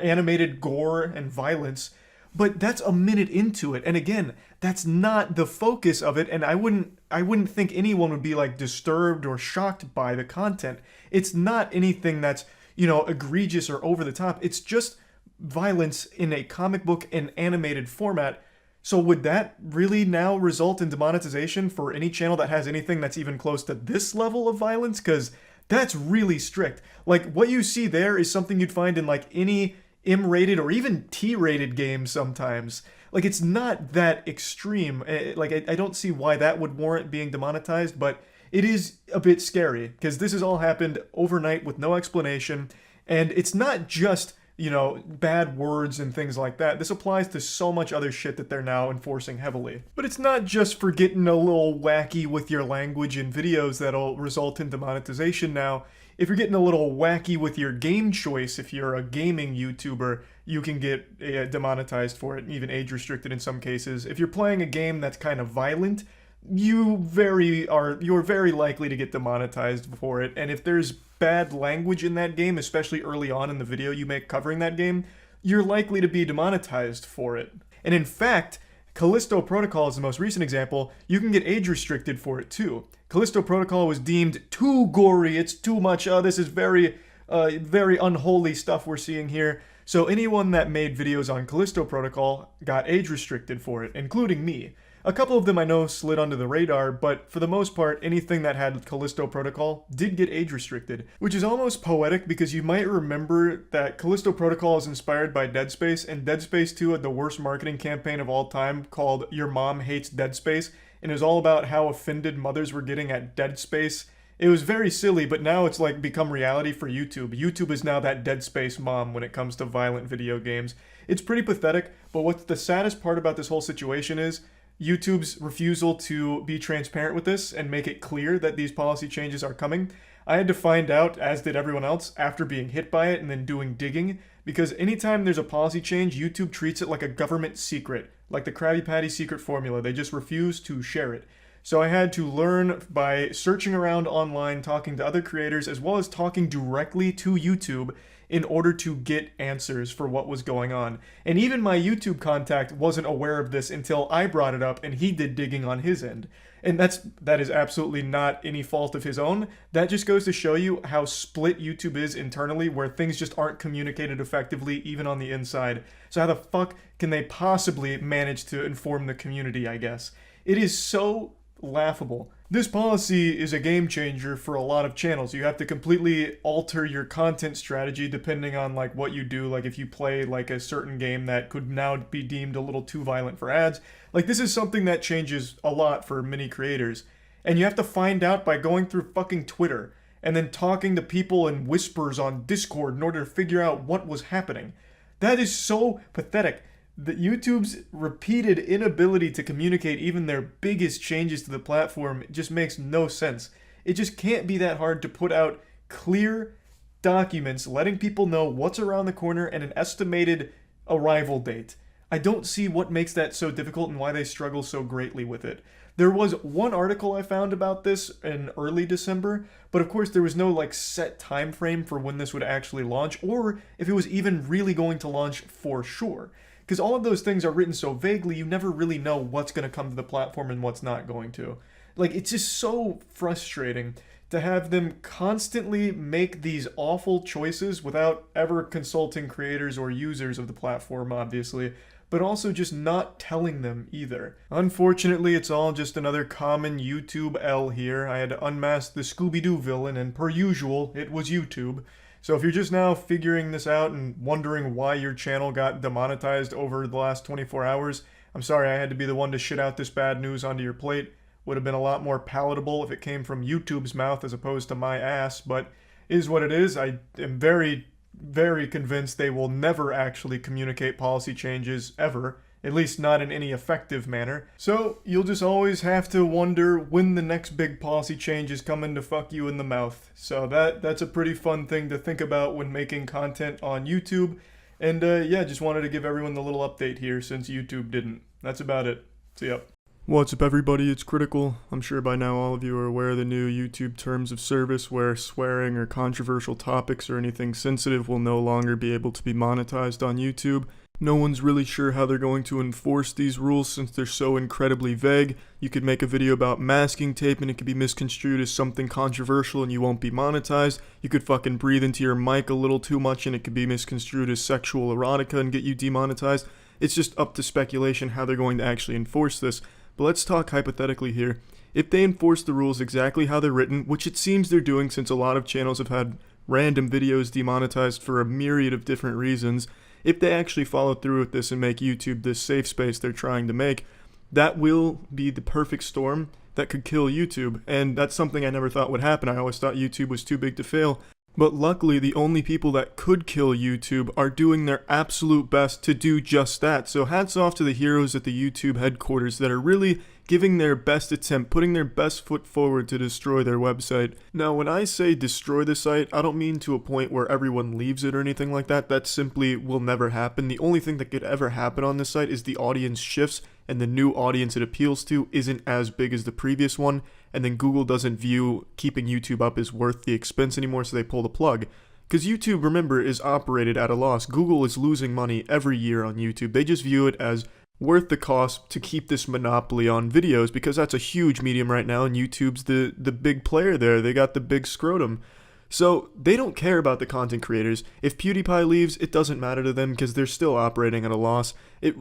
animated gore and violence, but that's a minute into it. And again, that's not the focus of it. And I wouldn't think anyone would be like disturbed or shocked by the content. It's not anything that's egregious or over the top. It's just violence in a comic book and animated format. So would that really now result in demonetization for any channel that has anything that's even close to this level of violence? Because that's really strict. Like, what you see there is something you'd find in like any M-rated or even T-rated game sometimes. Like, it's not that extreme. Like, I don't see why that would warrant being demonetized, but it is a bit scary because this has all happened overnight with no explanation. And it's not just, bad words and things like that. This applies to so much other shit that they're now enforcing heavily. But it's not just for getting a little wacky with your language in videos that'll result in demonetization now. If you're getting a little wacky with your game choice, if you're a gaming YouTuber, you can get demonetized for it, and even age restricted in some cases. If you're playing a game that's kind of violent, you're very likely to get demonetized for it. And if there's bad language in that game, especially early on in the video you make covering that game, you're likely to be demonetized for it. And in fact, Callisto Protocol is the most recent example. You can get age restricted for it too. Callisto Protocol was deemed too gory. It's too much. This is very unholy stuff we're seeing here. So anyone that made videos on Callisto Protocol got age restricted for it, including me. A couple of them I know slid under the radar, but for the most part, anything that had Callisto Protocol did get age restricted, which is almost poetic because you might remember that Callisto Protocol is inspired by Dead Space, and Dead Space 2 had the worst marketing campaign of all time called Your Mom Hates Dead Space, and it was all about how offended mothers were getting at Dead Space. It was very silly, but now it's like become reality for YouTube. YouTube is now that Dead Space mom when it comes to violent video games. It's pretty pathetic, but what's the saddest part about this whole situation is YouTube's refusal to be transparent with this and make it clear that these policy changes are coming. I had to find out, as did everyone else, after being hit by it and then doing digging, because anytime there's a policy change, YouTube treats it like a government secret, like the Krabby Patty secret formula. They just refuse to share it. So I had to learn by searching around online, talking to other creators, as well as talking directly to YouTube in order to get answers for what was going on. And even my YouTube contact wasn't aware of this until I brought it up and he did digging on his end. And that is absolutely not any fault of his own. That just goes to show you how split YouTube is internally, where things just aren't communicated effectively even on the inside. So how the fuck can they possibly manage to inform the community, I guess? It is so laughable. This policy is a game changer for a lot of channels. You have to completely alter your content strategy depending on like what you do. Like if you play like a certain game that could now be deemed a little too violent for ads. Like this is something that changes a lot for many creators. And you have to find out by going through fucking Twitter and then talking to people in whispers on Discord in order to figure out what was happening. That is so pathetic. The YouTube's repeated inability to communicate even their biggest changes to the platform just makes no sense. It just can't be that hard to put out clear documents letting people know what's around the corner and an estimated arrival date. I don't see what makes that so difficult and why they struggle so greatly with it. There was one article I found about this in early December, but of course there was no like set time frame for when this would actually launch or if it was even really going to launch for sure. Because all of those things are written so vaguely, you never really know what's going to come to the platform and what's not going to. Like, it's just so frustrating to have them constantly make these awful choices without ever consulting creators or users of the platform, obviously, but also just not telling them either. Unfortunately, it's all just another common YouTube L here. I had to unmask the Scooby-Doo villain, and per usual, it was YouTube. So if you're just now figuring this out and wondering why your channel got demonetized over the last 24 hours, I'm sorry I had to be the one to shit out this bad news onto your plate. Would have been a lot more palatable if it came from YouTube's mouth as opposed to my ass, but it is what it is. I am very, very convinced they will never actually communicate policy changes ever. At least not in any effective manner. So you'll just always have to wonder when the next big policy change is coming to fuck you in the mouth. So that's a pretty fun thing to think about when making content on YouTube. And yeah, just wanted to give everyone the little update here since YouTube didn't. That's about it. See ya. What's up everybody, it's Critical. I'm sure by now all of you are aware of the new YouTube terms of service where swearing or controversial topics or anything sensitive will no longer be able to be monetized on YouTube. No one's really sure how they're going to enforce these rules since they're so incredibly vague. You could make a video about masking tape and it could be misconstrued as something controversial and you won't be monetized. You could fucking breathe into your mic a little too much and it could be misconstrued as sexual erotica and get you demonetized. It's just up to speculation how they're going to actually enforce this. But let's talk hypothetically here. If they enforce the rules exactly how they're written, which it seems they're doing since a lot of channels have had random videos demonetized for a myriad of different reasons, if they actually follow through with this and make YouTube this safe space they're trying to make, that will be the perfect storm that could kill YouTube. And that's something I never thought would happen. I always thought YouTube was too big to fail. But luckily, the only people that could kill YouTube are doing their absolute best to do just that. So hats off to the heroes at the YouTube headquarters that are really giving their best attempt, putting their best foot forward to destroy their website. Now, when I say destroy the site, I don't mean to a point where everyone leaves it or anything like that. That simply will never happen. The only thing that could ever happen on this site is the audience shifts and the new audience it appeals to isn't as big as the previous one, and then Google doesn't view keeping YouTube up as worth the expense anymore, so they pull the plug. Because YouTube, remember, is operated at a loss. Google is losing money every year on YouTube. They just view it as worth the cost to keep this monopoly on videos, because that's a huge medium right now, and YouTube's the big player there. They got the big scrotum. So they don't care about the content creators. If PewDiePie leaves, it doesn't matter to them because they're still operating at a loss.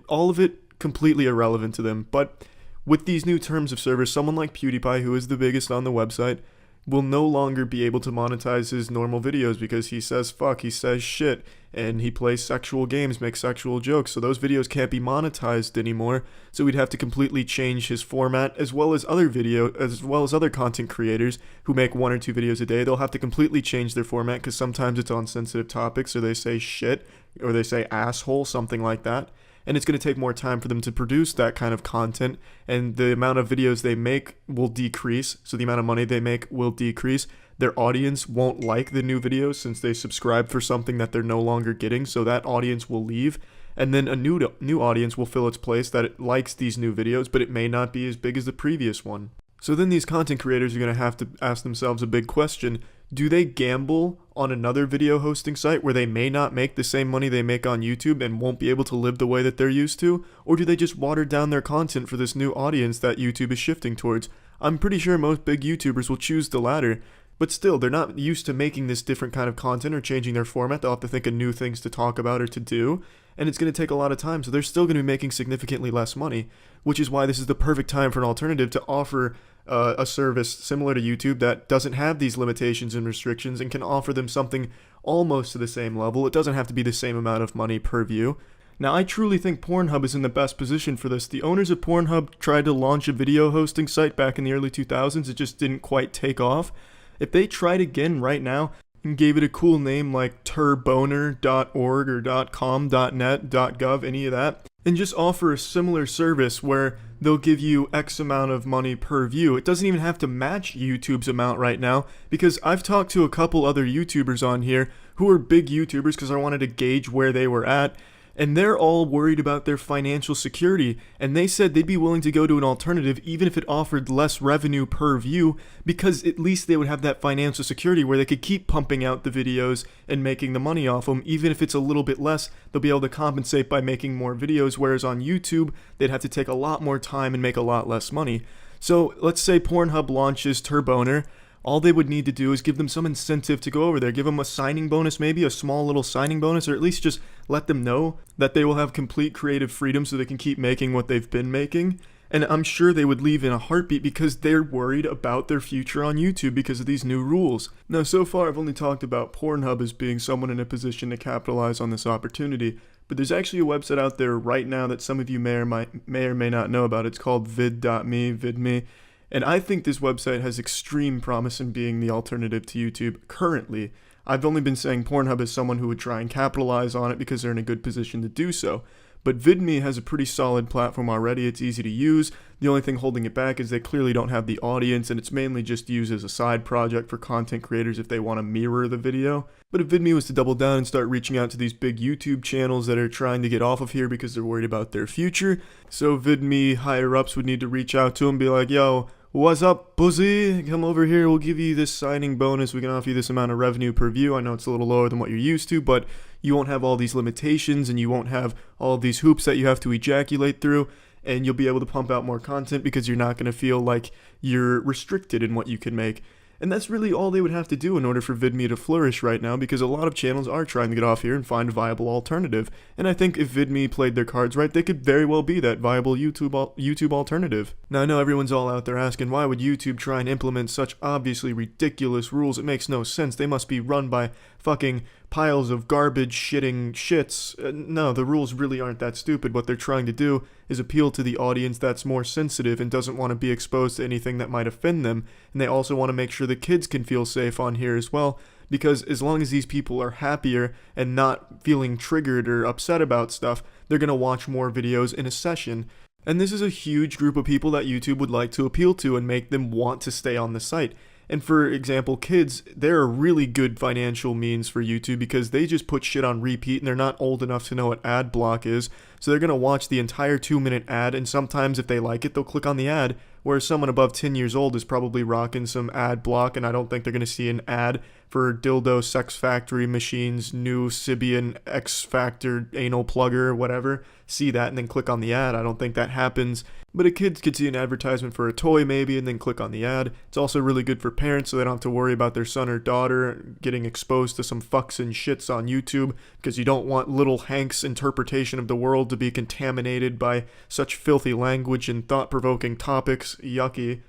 All of it completely irrelevant to them. But with these new terms of service, someone like PewDiePie, who is the biggest on the website, will no longer be able to monetize his normal videos because he says fuck, he says shit, and he plays sexual games, makes sexual jokes, so those videos can't be monetized anymore. So we'd have to completely change his format, as well as other content creators who make 1 or 2 videos a day. They'll have to completely change their format because sometimes it's on sensitive topics, or they say shit, or they say asshole, something like that. And it's going to take more time for them to produce that kind of content, and the amount of videos they make will decrease, so the amount of money they make will decrease. Their audience won't like the new videos since they subscribe for something that they're no longer getting, so that audience will leave, and then a new audience will fill its place that it likes these new videos, but it may not be as big as the previous one. So then these content creators are going to have to ask themselves a big question. Do they gamble on another video hosting site where they may not make the same money they make on YouTube and won't be able to live the way that they're used to? Or do they just water down their content for this new audience that YouTube is shifting towards? I'm pretty sure most big YouTubers will choose the latter. But still, they're not used to making this different kind of content or changing their format. They'll have to think of new things to talk about or to do. And it's going to take a lot of time, so they're still going to be making significantly less money, which is why this is the perfect time for an alternative to offer a service similar to YouTube that doesn't have these limitations and restrictions and can offer them something almost to the same level. It doesn't have to be the same amount of money per view. Now, I truly think Pornhub is in the best position for this. The owners of Pornhub tried to launch a video hosting site back in the early 2000s. It just didn't quite take off. If they tried again right now and gave it a cool name like turboner.org or .com, .net, .gov, any of that, and just offer a similar service where they'll give you X amount of money per view. It doesn't even have to match YouTube's amount right now, because I've talked to a couple other YouTubers on here who are big YouTubers because I wanted to gauge where they were at, and they're all worried about their financial security, and they said they'd be willing to go to an alternative even if it offered less revenue per view, because at least they would have that financial security where they could keep pumping out the videos and making the money off them. Even if it's a little bit less, they'll be able to compensate by making more videos, whereas on YouTube, they'd have to take a lot more time and make a lot less money. So let's say Pornhub launches Turboner. All they would need to do is give them some incentive to go over there. Give them a signing bonus, maybe a small little signing bonus, or at least just let them know that they will have complete creative freedom so they can keep making what they've been making. And I'm sure they would leave in a heartbeat because they're worried about their future on YouTube because of these new rules. Now, so far I've only talked about Pornhub as being someone in a position to capitalize on this opportunity, but there's actually a website out there right now that some of you may or may not know about. It's called vid.me. And I think this website has extreme promise in being the alternative to YouTube currently. I've only been saying Pornhub as someone who would try and capitalize on it because they're in a good position to do so. But VidMe has a pretty solid platform already. It's easy to use. The only thing holding it back is they clearly don't have the audience, and it's mainly just used as a side project for content creators if they want to mirror the video. But if VidMe was to double down and start reaching out to these big YouTube channels that are trying to get off of here because they're worried about their future, so VidMe higher-ups would need to reach out to them and be like, yo, What's up, pussy? Come over here. We'll give you this signing bonus. We can offer you this amount of revenue per view. I know it's a little lower than what you're used to, but you won't have all these limitations and you won't have all of these hoops that you have to ejaculate through. And you'll be able to pump out more content because you're not going to feel like you're restricted in what you can make. And that's really all they would have to do in order for VidMe to flourish right now, because a lot of channels are trying to get off here and find a viable alternative. And I think if VidMe played their cards right, they could very well be that viable YouTube alternative. Now I know everyone's all out there asking, why would YouTube try and implement such obviously ridiculous rules? It makes no sense. They must be run by fucking piles of garbage shitting shits. No, the rules really aren't that stupid. What they're trying to do is appeal to the audience that's more sensitive and doesn't want to be exposed to anything that might offend them. And they also want to make sure the kids can feel safe on here as well, because as long as these people are happier and not feeling triggered or upset about stuff, they're going to watch more videos in a session. And this is a huge group of people that YouTube would like to appeal to and make them want to stay on the site. And for example, kids, they're a really good financial means for YouTube because they just put shit on repeat and they're not old enough to know what ad block is. So they're going to watch the entire 2-minute ad, and sometimes if they like it, they'll click on the ad. Whereas someone above 10 years old is probably rocking some ad block, and I don't think they're going to see an ad for Dildo Sex Factory Machines new Sibian X Factor anal plugger, whatever. See that and then click on the ad. I don't think that happens. But a kid could see an advertisement for a toy maybe and then click on the ad. It's also really good for parents so they don't have to worry about their son or daughter getting exposed to some fucks and shits on YouTube, because you don't want little Hank's interpretation of the world to be contaminated by such filthy language and thought-provoking topics. Yucky.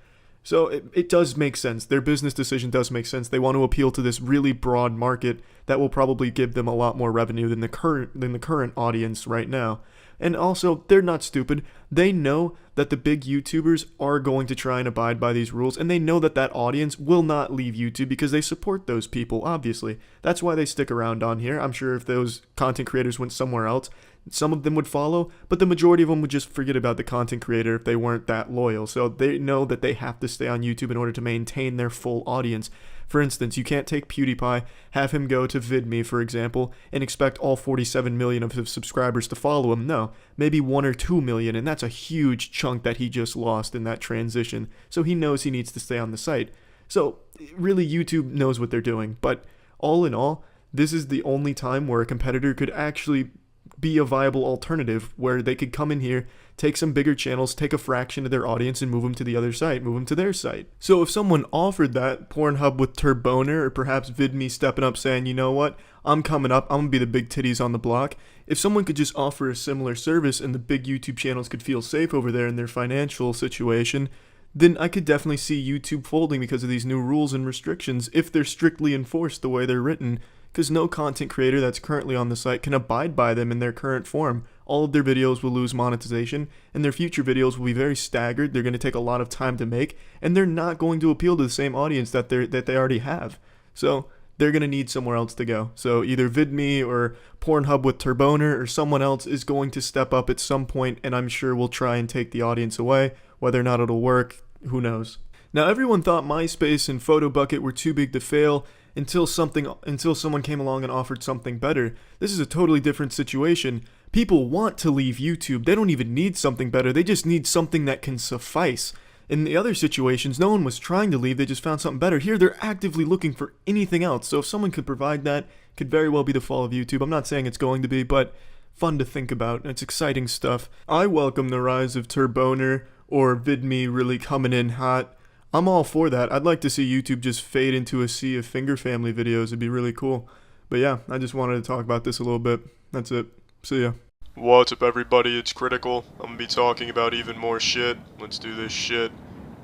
So it does make sense. Their business decision does make sense. They want to appeal to this really broad market that will probably give them a lot more revenue than the current audience right now. And also, they're not stupid. They know that the big YouTubers are going to try and abide by these rules, and they know that that audience will not leave YouTube because they support those people, obviously. That's why they stick around on here. I'm sure if those content creators went somewhere else, some of them would follow, but the majority of them would just forget about the content creator if they weren't that loyal. So they know that they have to stay on YouTube in order to maintain their full audience. For instance, you can't take PewDiePie, have him go to VidMe, for example, and expect all 47 million of his subscribers to follow him. No, maybe 1 or 2 million, and that's a huge chunk that he just lost in that transition. So he knows he needs to stay on the site. So really, YouTube knows what they're doing. But all in all, this is the only time where a competitor could actually be a viable alternative, where they could come in here, take some bigger channels, take a fraction of their audience and move them to the other site, move them to their site. So if someone offered that, Pornhub with Turboner, or perhaps VidMe stepping up saying, you know what, I'm coming up, I'm gonna be the big titties on the block. If someone could just offer a similar service and the big YouTube channels could feel safe over there in their financial situation, then I could definitely see YouTube folding because of these new rules and restrictions if they're strictly enforced the way they're written, because no content creator that's currently on the site can abide by them in their current form. All of their videos will lose monetization, and their future videos will be very staggered. They're going to take a lot of time to make, and they're not going to appeal to the same audience that they already have. So they're going to need somewhere else to go. So either VidMe or Pornhub with Turboner or someone else is going to step up at some point, and I'm sure will try and take the audience away. Whether or not it'll work, who knows. Now, everyone thought MySpace and PhotoBucket were too big to fail until someone came along and offered something better. This is a totally different situation. People want to leave YouTube. They don't even need something better. They just need something that can suffice. In the other situations, no one was trying to leave. They just found something better. Here, they're actively looking for anything else. So if someone could provide that, it could very well be the fall of YouTube. I'm not saying it's going to be, but fun to think about. It's exciting stuff. I welcome the rise of Turboner or VidMe really coming in hot. I'm all for that. I'd like to see YouTube just fade into a sea of finger family videos. It'd be really cool. But yeah, I just wanted to talk about this a little bit. That's it. See ya. What's up, everybody? It's Critical. I'm gonna be talking about even more shit. Let's do this shit.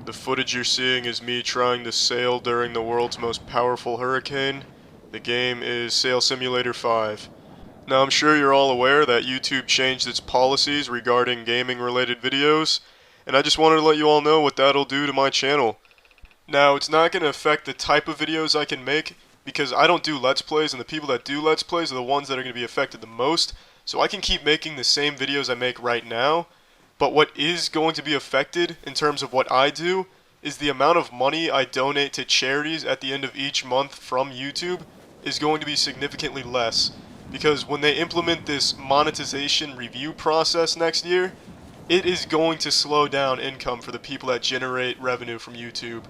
The footage you're seeing is me trying to sail during the world's most powerful hurricane. The game is Sail Simulator 5. Now, I'm sure you're all aware that YouTube changed its policies regarding gaming-related videos, and I just wanted to let you all know what that'll do to my channel. Now, it's not going to affect the type of videos I can make, because I don't do Let's Plays, and the people that do Let's Plays are the ones that are going to be affected the most, so I can keep making the same videos I make right now, but what is going to be affected in terms of what I do is the amount of money I donate to charities at the end of each month from YouTube is going to be significantly less, because when they implement this monetization review process next year, it is going to slow down income for the people that generate revenue from YouTube.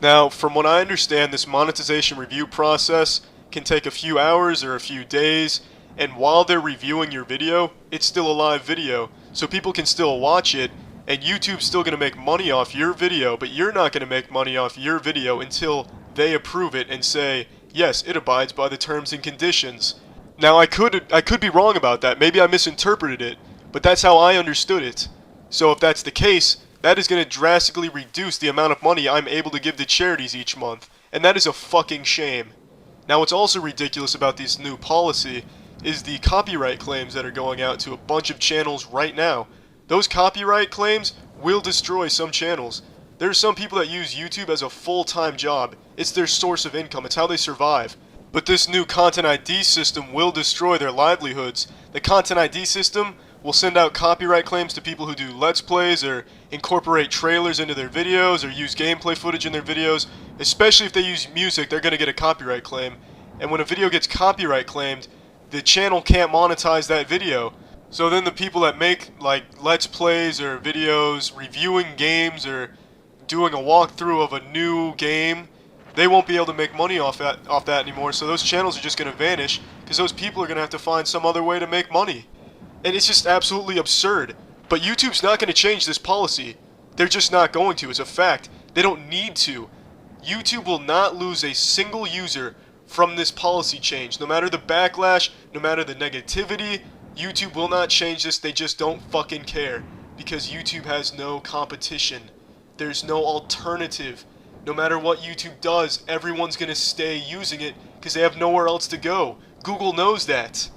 Now, from what I understand, this monetization review process can take a few hours or a few days, and while they're reviewing your video, it's still a live video, so people can still watch it, and YouTube's still going to make money off your video, but you're not going to make money off your video until they approve it and say, yes, it abides by the terms and conditions. Now, I could be wrong about that. Maybe I misinterpreted it, but that's how I understood it. So if that's the case, that is going to drastically reduce the amount of money I'm able to give to charities each month, and that is a fucking shame. Now, what's also ridiculous about this new policy is the copyright claims that are going out to a bunch of channels right now. Those copyright claims will destroy some channels. There are some people that use YouTube as a full-time job. It's their source of income. It's how they survive. But this new Content ID system will destroy their livelihoods. The Content ID system will send out copyright claims to people who do Let's Plays or incorporate trailers into their videos or use gameplay footage in their videos. Especially if they use music, they're going to get a copyright claim. And when a video gets copyright claimed, the channel can't monetize that video. So then the people that make like Let's Plays or videos reviewing games or doing a walkthrough of a new game, they won't be able to make money off that anymore. So those channels are just going to vanish because those people are going to have to find some other way to make money. And it's just absolutely absurd. But YouTube's not going to change this policy. They're just not going to. It's a fact. They don't need to. YouTube will not lose a single user from this policy change. No matter the backlash, no matter the negativity, YouTube will not change this. They just don't fucking care. Because YouTube has no competition. There's no alternative. No matter what YouTube does, everyone's going to stay using it because they have nowhere else to go. Google knows that.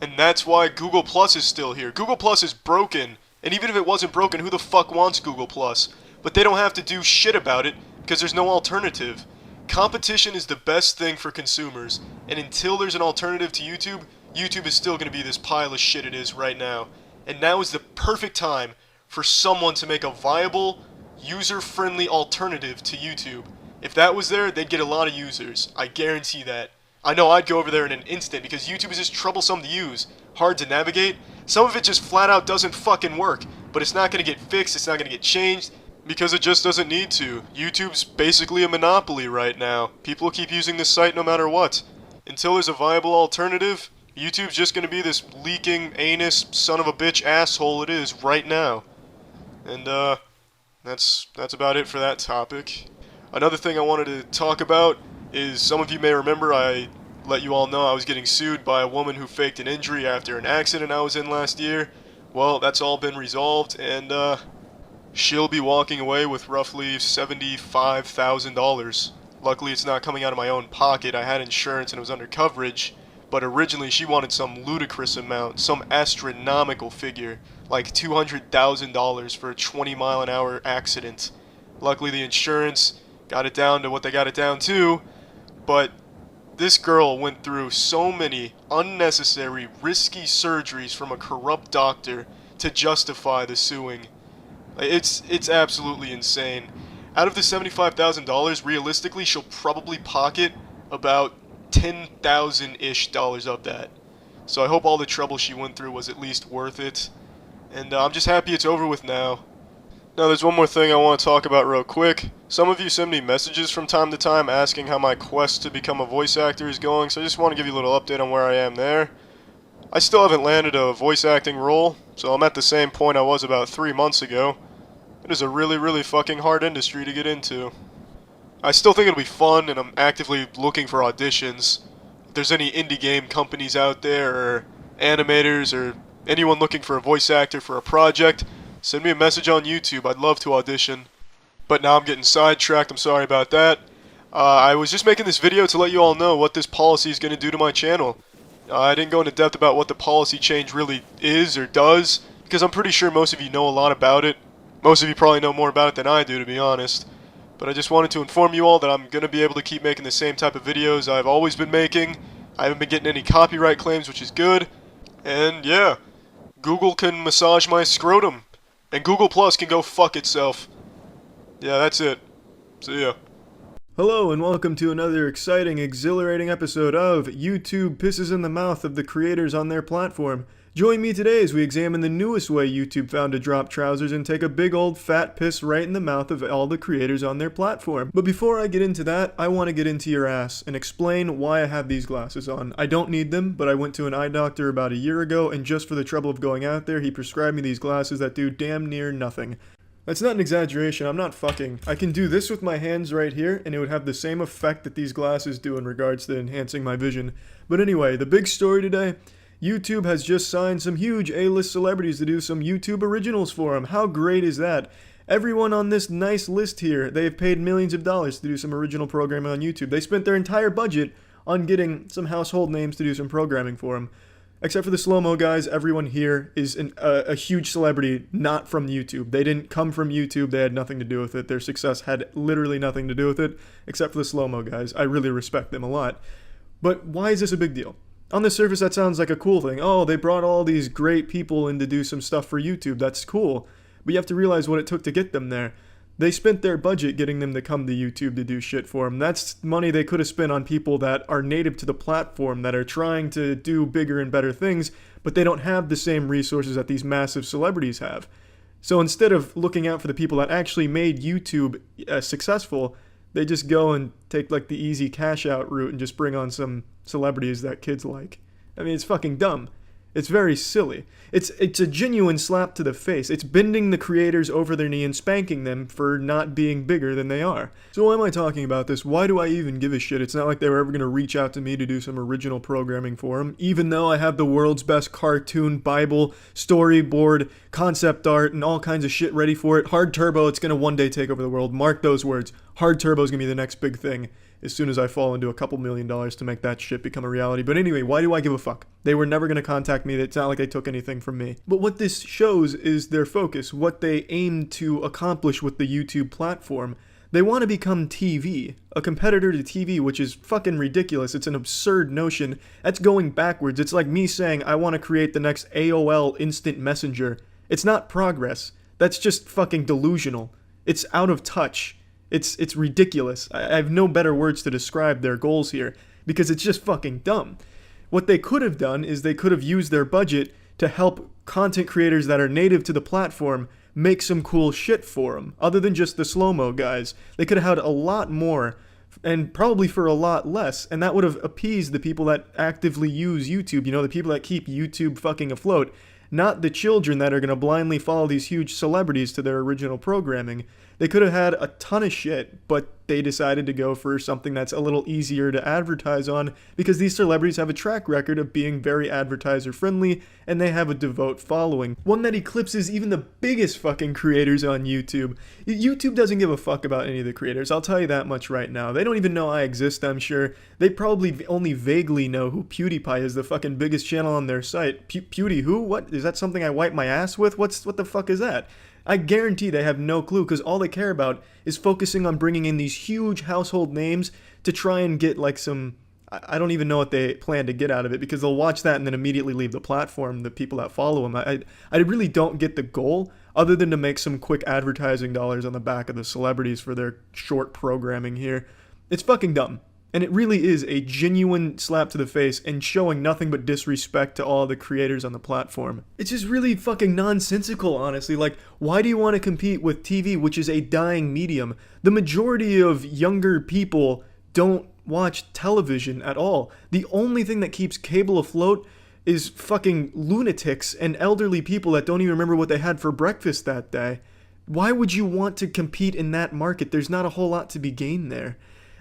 And that's why Google Plus is still here. Google Plus is broken. And even if it wasn't broken, who the fuck wants Google Plus? But they don't have to do shit about it because there's no alternative. Competition is the best thing for consumers. And until there's an alternative to YouTube, YouTube is still going to be this pile of shit it is right now. And now is the perfect time for someone to make a viable, user-friendly alternative to YouTube. If that was there, they'd get a lot of users. I guarantee that. I know I'd go over there in an instant because YouTube is just troublesome to use, hard to navigate. Some of it just flat out doesn't fucking work, but it's not going to get fixed, it's not going to get changed, because it just doesn't need to. YouTube's basically a monopoly right now. People keep using this site no matter what. Until there's a viable alternative, YouTube's just going to be this leaking, anus, son of a bitch asshole it is right now. And, that's about it for that topic. Another thing I wanted to talk about is, some of you may remember I let you all know I was getting sued by a woman who faked an injury after an accident I was in last year. Well, that's all been resolved, and she'll be walking away with roughly $75,000. Luckily, it's not coming out of my own pocket. I had insurance and it was under coverage, but originally she wanted some ludicrous amount, some astronomical figure, like $200,000 for a 20-mile-an-hour accident. Luckily, the insurance got it down to what they got it down to, but this girl went through so many unnecessary, risky surgeries from a corrupt doctor to justify the suing. It's absolutely insane. Out of the $75,000, realistically, she'll probably pocket about $10,000-ish of that. So I hope all the trouble she went through was at least worth it. And I'm just happy it's over with now. Now, there's one more thing I want to talk about real quick. Some of you send me messages from time to time asking how my quest to become a voice actor is going, so I just want to give you a little update on where I am there. I still haven't landed a voice acting role, so I'm at the same point I was about 3 months ago. It is a really, really fucking hard industry to get into. I still think it'll be fun, and I'm actively looking for auditions. If there's any indie game companies out there, or animators, or anyone looking for a voice actor for a project, send me a message on YouTube. I'd love to audition. But now I'm getting sidetracked. I'm sorry about that. I was just making this video to let you all know what this policy is going to do to my channel. I didn't go into depth about what the policy change really is or does, because I'm pretty sure most of you know a lot about it. Most of you probably know more about it than I do, to be honest. But I just wanted to inform you all that I'm going to be able to keep making the same type of videos I've always been making. I haven't been getting any copyright claims, which is good. And yeah, Google can massage my scrotum. And Google Plus can go fuck itself. Yeah, that's it. See ya. Hello and welcome to another exciting, exhilarating episode of YouTube Pisses in the Mouth of the creators on their platform. Join me today as we examine the newest way YouTube found to drop trousers and take a big old fat piss right in the mouth of all the creators on their platform. But before I get into that, I want to get into your ass and explain why I have these glasses on. I don't need them, but I went to an eye doctor about a year ago, and just for the trouble of going out there, he prescribed me these glasses that do damn near nothing. That's not an exaggeration, I'm not fucking. I can do this with my hands right here, and it would have the same effect that these glasses do in regards to enhancing my vision. But anyway, the big story today, YouTube has just signed some huge A-list celebrities to do some YouTube originals for them. How great is that? Everyone on this nice list here, they have paid millions of dollars to do some original programming on YouTube. They spent their entire budget on getting some household names to do some programming for them. Except for the slow-mo guys, everyone here is a huge celebrity not from YouTube. They didn't come from YouTube, they had nothing to do with it. Their success had literally nothing to do with it, except for the slow-mo guys. I really respect them a lot. But why is this a big deal? On the surface, that sounds like a cool thing. Oh, they brought all these great people in to do some stuff for YouTube. That's cool. But you have to realize what it took to get them there. They spent their budget getting them to come to YouTube to do shit for them. That's money they could have spent on people that are native to the platform, that are trying to do bigger and better things, but they don't have the same resources that these massive celebrities have. So instead of looking out for the people that actually made YouTube successful, they just go and take like the easy cash out route and just bring on some celebrities that kids like. I mean, it's fucking dumb. It's very silly. It's a genuine slap to the face. It's bending the creators over their knee and spanking them for not being bigger than they are. So why am I talking about this? Why do I even give a shit? It's not like they were ever going to reach out to me to do some original programming for them, even though I have the world's best cartoon, Bible, storyboard, concept art, and all kinds of shit ready for it. Hard Turbo, it's going to one day take over the world. Mark those words. Hard Turbo is going to be the next big thing as soon as I fall into a couple $1 million to make that shit become a reality. But anyway, why do I give a fuck? They were never going to contact me. It's not like they took anything from me. But what this shows is their focus, what they aim to accomplish with the YouTube platform. They want to become TV, a competitor to TV, which is fucking ridiculous. It's an absurd notion. That's going backwards. It's like me saying I want to create the next AOL instant messenger. It's not progress. That's just fucking delusional. It's out of touch. It's ridiculous. I have no better words to describe their goals here, because it's just fucking dumb. What they could have done is they could have used their budget to help content creators that are native to the platform make some cool shit for them, other than just the slow-mo guys. They could have had a lot more, and probably for a lot less, and that would have appeased the people that actively use YouTube, you know, the people that keep YouTube fucking afloat, not the children that are going to blindly follow these huge celebrities to their original programming. They could have had a ton of shit, but they decided to go for something that's a little easier to advertise on, because these celebrities have a track record of being very advertiser friendly, and they have a devout following. One that eclipses even the biggest fucking creators on YouTube. YouTube doesn't give a fuck about any of the creators, I'll tell you that much right now. They don't even know I exist, I'm sure. They probably only vaguely know who PewDiePie is, the fucking biggest channel on their site. Pewdie who? What? Is that something I wipe my ass with? What the fuck is that? I guarantee they have no clue, because all they care about is focusing on bringing in these huge household names to try and get like some, I don't even know what they plan to get out of it, because they'll watch that and then immediately leave the platform, the people that follow them. I really don't get the goal, other than to make some quick advertising dollars on the back of the celebrities for their short programming here. It's fucking dumb. And it really is a genuine slap to the face and showing nothing but disrespect to all the creators on the platform. It's just really fucking nonsensical, honestly. Like, why do you want to compete with TV, which is a dying medium? The majority of younger people don't watch television at all. The only thing that keeps cable afloat is fucking lunatics and elderly people that don't even remember what they had for breakfast that day. Why would you want to compete in that market? There's not a whole lot to be gained there.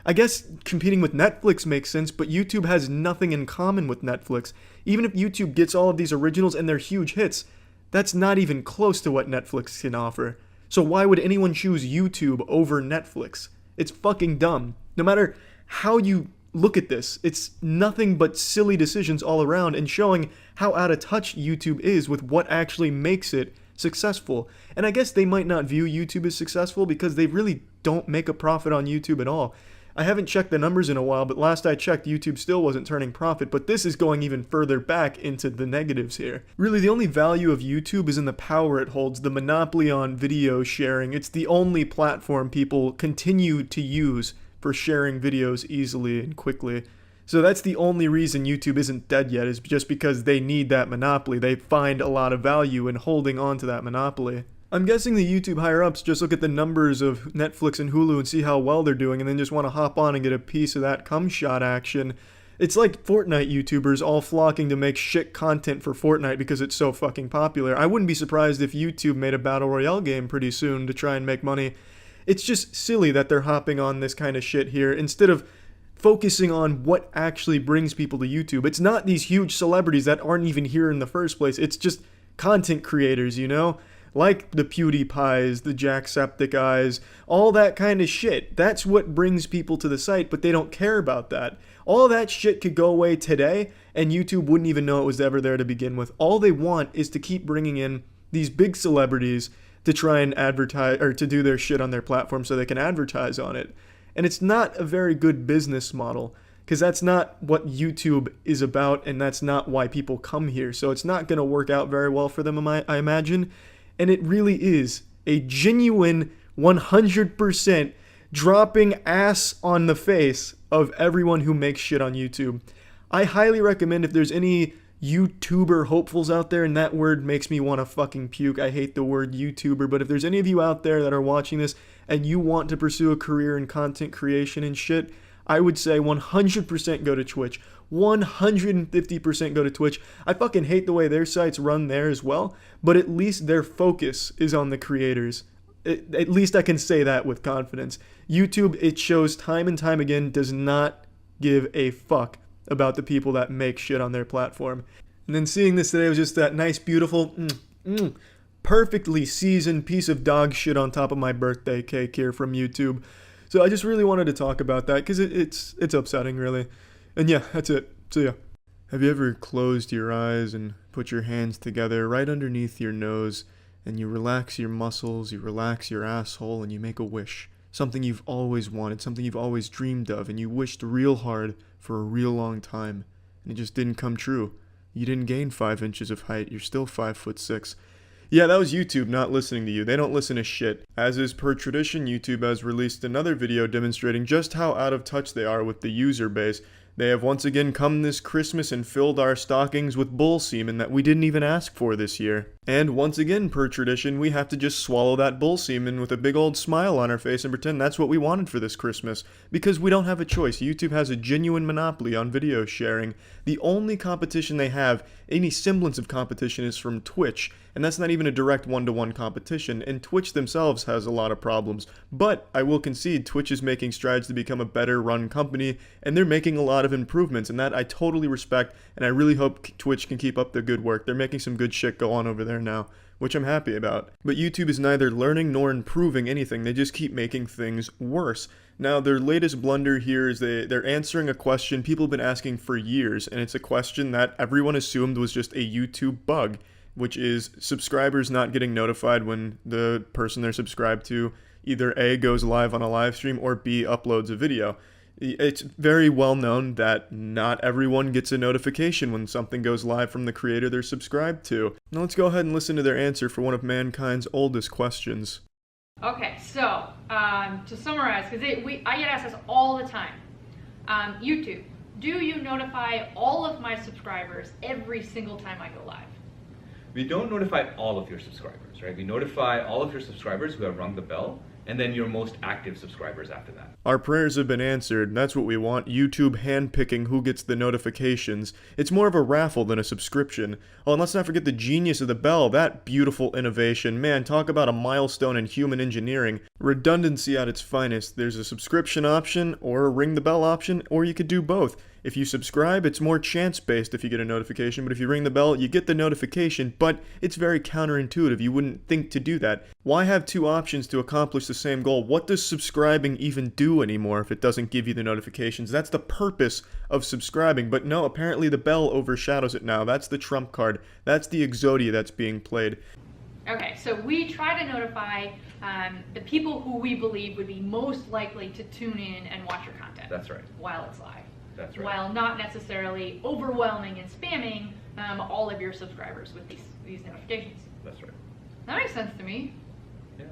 I guess competing with Netflix makes sense, but YouTube has nothing in common with Netflix. Even if YouTube gets all of these originals and they're huge hits, that's not even close to what Netflix can offer. So why would anyone choose YouTube over Netflix? It's fucking dumb. No matter how you look at this, it's nothing but silly decisions all around, and showing how out of touch YouTube is with what actually makes it successful. And I guess they might not view YouTube as successful because they really don't make a profit on YouTube at all. I haven't checked the numbers in a while, but last I checked, YouTube still wasn't turning profit, but this is going even further back into the negatives here. Really, the only value of YouTube is in the power it holds, the monopoly on video sharing. It's the only platform people continue to use for sharing videos easily and quickly. So that's the only reason YouTube isn't dead yet, is just because they need that monopoly. They find a lot of value in holding on to that monopoly. I'm guessing the YouTube higher-ups just look at the numbers of Netflix and Hulu and see how well they're doing and then just want to hop on and get a piece of that cum shot action. It's like Fortnite YouTubers all flocking to make shit content for Fortnite because it's so fucking popular. I wouldn't be surprised if YouTube made a Battle Royale game pretty soon to try and make money. It's just silly that they're hopping on this kind of shit here instead of focusing on what actually brings people to YouTube. It's not these huge celebrities that aren't even here in the first place. It's just content creators, you know? Like the PewDiePies, the Jacksepticeye's, all that kind of shit. That's what brings people to the site, but they don't care about that. All that shit could go away today, and YouTube wouldn't even know it was ever there to begin with. All they want is to keep bringing in these big celebrities to try and advertise, or to do their shit on their platform so they can advertise on it. And it's not a very good business model, because that's not what YouTube is about, and that's not why people come here. So it's not going to work out very well for them, I imagine. And it really is a genuine 100% dropping ass on the face of everyone who makes shit on YouTube. I highly recommend, if there's any YouTuber hopefuls out there, and that word makes me want to fucking puke. I hate the word YouTuber, but if there's any of you out there that are watching this and you want to pursue a career in content creation and shit, I would say 100% go to Twitch. 150% go to Twitch. I fucking hate the way their sites run there as well, but at least their focus is on the creators. At least I can say that with confidence. YouTube, it shows time and time again, does not give a fuck about the people that make shit on their platform. And then seeing this today was just that nice, beautiful, perfectly seasoned piece of dog shit on top of my birthday cake here from YouTube. So I just really wanted to talk about that because it's upsetting, really. And yeah, that's it. So yeah. Have you ever closed your eyes and put your hands together right underneath your nose, and you relax your muscles, you relax your asshole, and you make a wish? Something you've always wanted, something you've always dreamed of, and you wished real hard for a real long time, and it just didn't come true. You didn't gain 5 inches of height, you're still 5'6". Yeah, that was YouTube not listening to you. They don't listen to shit. As is per tradition, YouTube has released another video demonstrating just how out of touch they are with the user base. They have once again come this Christmas and filled our stockings with bull semen that we didn't even ask for this year. And once again, per tradition, we have to just swallow that bull semen with a big old smile on our face and pretend that's what we wanted for this Christmas. Because we don't have a choice. YouTube has a genuine monopoly on video sharing. The only competition they have, any semblance of competition, is from Twitch. And that's not even a direct one-to-one competition, and Twitch themselves has a lot of problems. But I will concede, Twitch is making strides to become a better run company, and they're making a lot of improvements, and that I totally respect, and I really hope Twitch can keep up their good work. They're making some good shit go on over there now, which I'm happy about. But YouTube is neither learning nor improving anything, they just keep making things worse. Now, their latest blunder here is they're answering a question people have been asking for years, and it's a question that everyone assumed was just a YouTube bug, which is subscribers not getting notified when the person they're subscribed to either A, goes live on a live stream, or B, uploads a video. It's very well known that not everyone gets a notification when something goes live from the creator they're subscribed to. Now let's go ahead and listen to their answer for one of mankind's oldest questions. Okay, so to summarize, because I get asked this all the time. YouTube, do you notify all of my subscribers every single time I go live? We don't notify all of your subscribers, right? We notify all of your subscribers who have rung the bell, and then your most active subscribers after that. Our prayers have been answered. That's what we want. YouTube handpicking who gets the notifications. It's more of a raffle than a subscription. Oh, and let's not forget the genius of the bell. That beautiful innovation. Man, talk about a milestone in human engineering. Redundancy at its finest. There's a subscription option, or a ring the bell option, or you could do both. If you subscribe, it's more chance-based if you get a notification, but if you ring the bell, you get the notification, but it's very counterintuitive. You wouldn't think to do that. Why have two options to accomplish the same goal? What does subscribing even do anymore if it doesn't give you the notifications? That's the purpose of subscribing, but no, apparently the bell overshadows it now. That's the trump card. That's the Exodia that's being played. Okay, so we try to notify the people who we believe would be most likely to tune in and watch your content. That's right. While it's live. That's right. While not necessarily overwhelming and spamming all of your subscribers with these notifications. That's right. That makes sense to me. Yeah.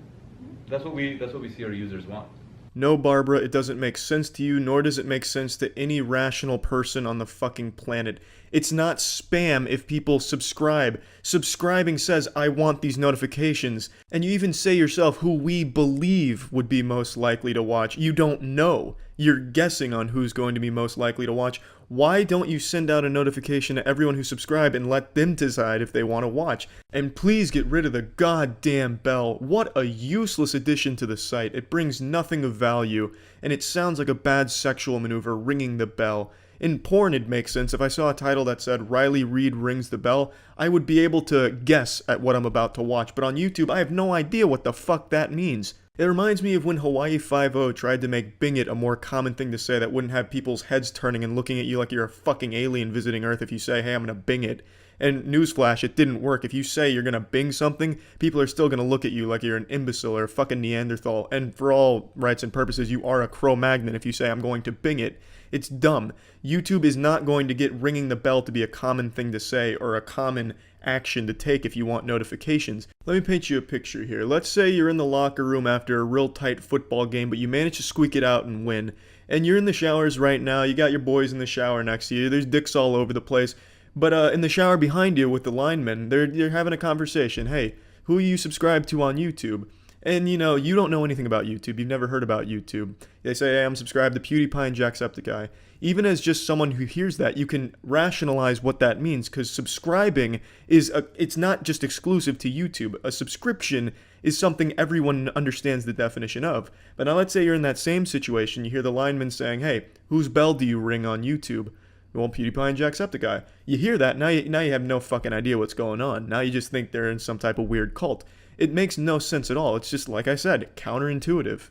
That's what we see our users want. No, Barbara, it doesn't make sense to you, nor does it make sense to any rational person on the fucking planet. It's not spam if people subscribe. Subscribing says, I want these notifications. And you even say yourself who we believe would be most likely to watch. You don't know. You're guessing on who's going to be most likely to watch. Why don't you send out a notification to everyone who subscribed and let them decide if they want to watch? And please get rid of the goddamn bell. What a useless addition to the site. It brings nothing of value, and it sounds like a bad sexual maneuver, ringing the bell. In porn, it makes sense. If I saw a title that said, Riley Reid rings the bell, I would be able to guess at what I'm about to watch. But on YouTube, I have no idea what the fuck that means. It reminds me of when Hawaii Five-0 tried to make "bing it" a more common thing to say that wouldn't have people's heads turning and looking at you like you're a fucking alien visiting Earth if you say, hey, I'm gonna bing it. And newsflash, it didn't work. If you say you're gonna bing something, people are still gonna look at you like you're an imbecile or a fucking Neanderthal. And for all rights and purposes, you are a Cro-Magnon if you say I'm going to bing it. It's dumb. YouTube is not going to get ringing the bell to be a common thing to say or a common action to take if you want notifications. Let me paint you a picture here. Let's say you're in the locker room after a real tight football game, but you manage to squeak it out and win. And you're in the showers right now. You got your boys in the shower next to you. There's dicks all over the place. But in the shower behind you with the linemen, they're having a conversation. Hey, who you subscribe to on YouTube? And you know, you don't know anything about YouTube. You've never heard about YouTube. They say, hey, I'm subscribed to PewDiePie and Jacksepticeye. Even as just someone who hears that, you can rationalize what that means, because subscribing it's not just exclusive to YouTube. A subscription is something everyone understands the definition of. But now let's say you're in that same situation. You hear the lineman saying, hey, whose bell do you ring on YouTube? Well, PewDiePie and Jacksepticeye. You hear that, now you have no fucking idea what's going on. Now you just think they're in some type of weird cult. It makes no sense at all. It's just, like I said, counterintuitive.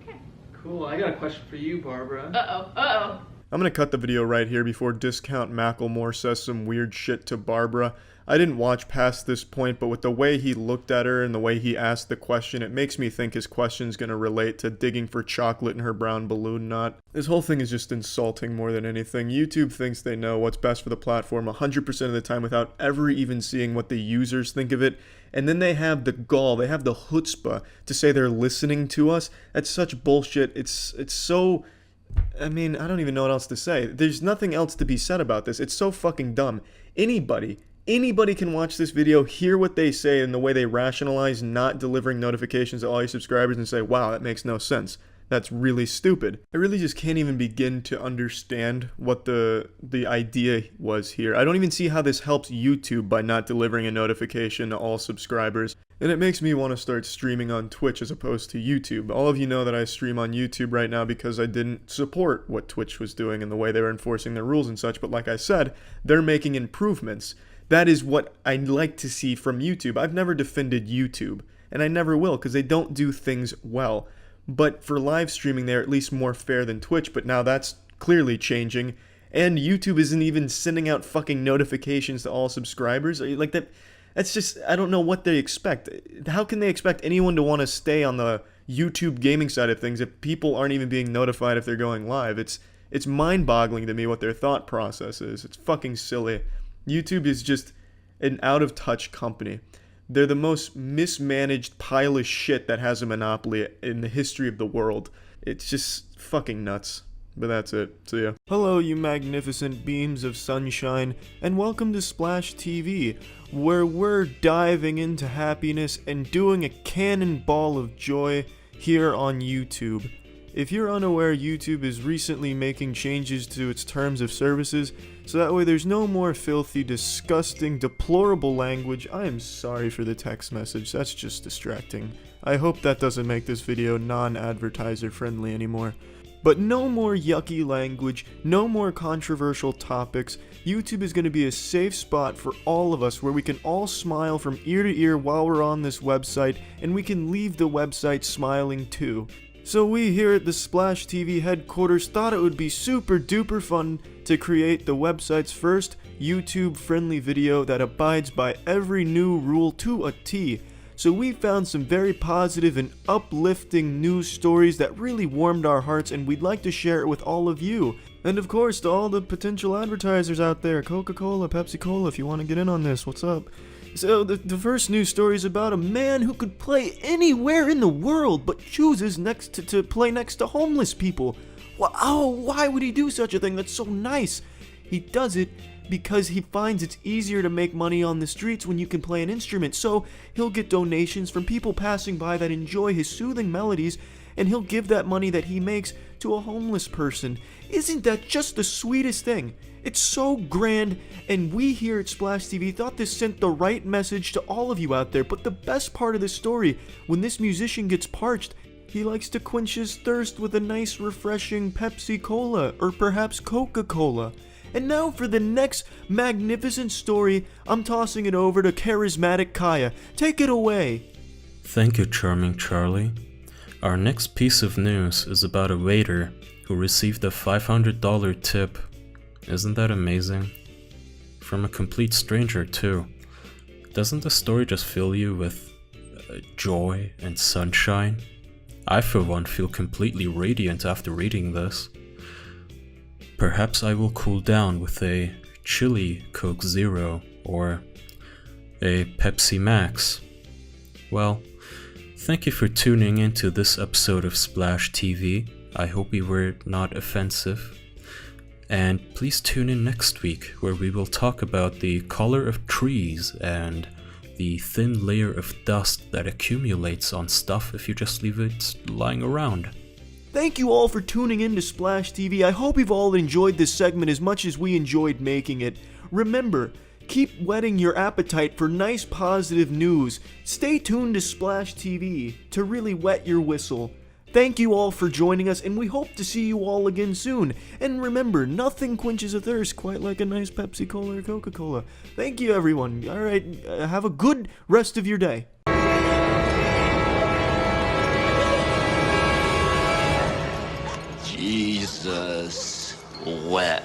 Okay. Cool, I got a question for you, Barbara. Uh-oh. I'm gonna cut the video right here before Discount Macklemore says some weird shit to Barbara. I didn't watch past this point, but with the way he looked at her and the way he asked the question, it makes me think his question's gonna relate to digging for chocolate in her brown balloon knot. This whole thing is just insulting more than anything. YouTube thinks they know what's best for the platform 100% of the time without ever even seeing what the users think of it. And then they have the gall, they have the chutzpah to say they're listening to us. That's such bullshit. It's so... I mean, I don't even know what else to say. There's nothing else to be said about this. It's so fucking dumb. Anybody can watch this video, hear what they say and the way they rationalize not delivering notifications to all your subscribers and say, wow, that makes no sense. That's really stupid. I really just can't even begin to understand what the idea was here. I don't even see how this helps YouTube by not delivering a notification to all subscribers. And it makes me want to start streaming on Twitch as opposed to YouTube. All of you know that I stream on YouTube right now because I didn't support what Twitch was doing and the way they were enforcing their rules and such. But like I said, they're making improvements. That is what I'd like to see from YouTube. I've never defended YouTube, and I never will because they don't do things well. But for live streaming, they're at least more fair than Twitch, but now that's clearly changing. And YouTube isn't even sending out fucking notifications to all subscribers. Like that's just, I don't know what they expect. How can they expect anyone to want to stay on the YouTube gaming side of things if people aren't even being notified if they're going live? It's mind-boggling to me what their thought process is. It's fucking silly. YouTube is just an out-of-touch company. They're the most mismanaged pile of shit that has a monopoly in the history of the world. It's just fucking nuts. But that's it. See ya. Hello, you magnificent beams of sunshine, and welcome to Splash TV, where we're diving into happiness and doing a cannonball of joy here on YouTube. If you're unaware, YouTube is recently making changes to its terms of services, so that way there's no more filthy, disgusting, deplorable language. I am sorry for the text message, that's just distracting. I hope that doesn't make this video non-advertiser friendly anymore. But no more yucky language, no more controversial topics. YouTube is going to be a safe spot for all of us where we can all smile from ear to ear while we're on this website, and we can leave the website smiling too. So we here at the Splash TV headquarters thought it would be super duper fun to create the website's first YouTube friendly video that abides by every new rule to a T. So we found some very positive and uplifting news stories that really warmed our hearts, and we'd like to share it with all of you. And of course, to all the potential advertisers out there, Coca-Cola, Pepsi-Cola, if you want to get in on this, what's up? So the first news story is about a man who could play anywhere in the world but chooses to play next to homeless people. Why would he do such a thing? That's so nice. He does it because he finds it's easier to make money on the streets when you can play an instrument. So he'll get donations from people passing by that enjoy his soothing melodies, and he'll give that money that he makes to a homeless person. Isn't that just the sweetest thing? It's so grand, and we here at Splash TV thought this sent the right message to all of you out there. But the best part of the story, when this musician gets parched, he likes to quench his thirst with a nice refreshing Pepsi Cola, or perhaps Coca-Cola. And now for the next magnificent story, I'm tossing it over to charismatic Kaya. Take it away. Thank you, charming Charlie. Our next piece of news is about a waiter who received a $500 tip. Isn't that amazing? From a complete stranger, too. Doesn't the story just fill you with joy and sunshine? I, for one, feel completely radiant after reading this. Perhaps I will cool down with a chili Coke Zero or a Pepsi Max. Well, thank you for tuning into this episode of Splash TV. I hope we were not offensive. And please tune in next week, where we will talk about the color of trees and the thin layer of dust that accumulates on stuff if you just leave it lying around. Thank you all for tuning in to Splash TV. I hope you've all enjoyed this segment as much as we enjoyed making it. Remember, keep whetting your appetite for nice positive news. Stay tuned to Splash TV to really wet your whistle. Thank you all for joining us, and we hope to see you all again soon. And remember, nothing quenches a thirst quite like a nice Pepsi Cola or Coca-Cola. Thank you, everyone. All right, have a good rest of your day. Jesus wept.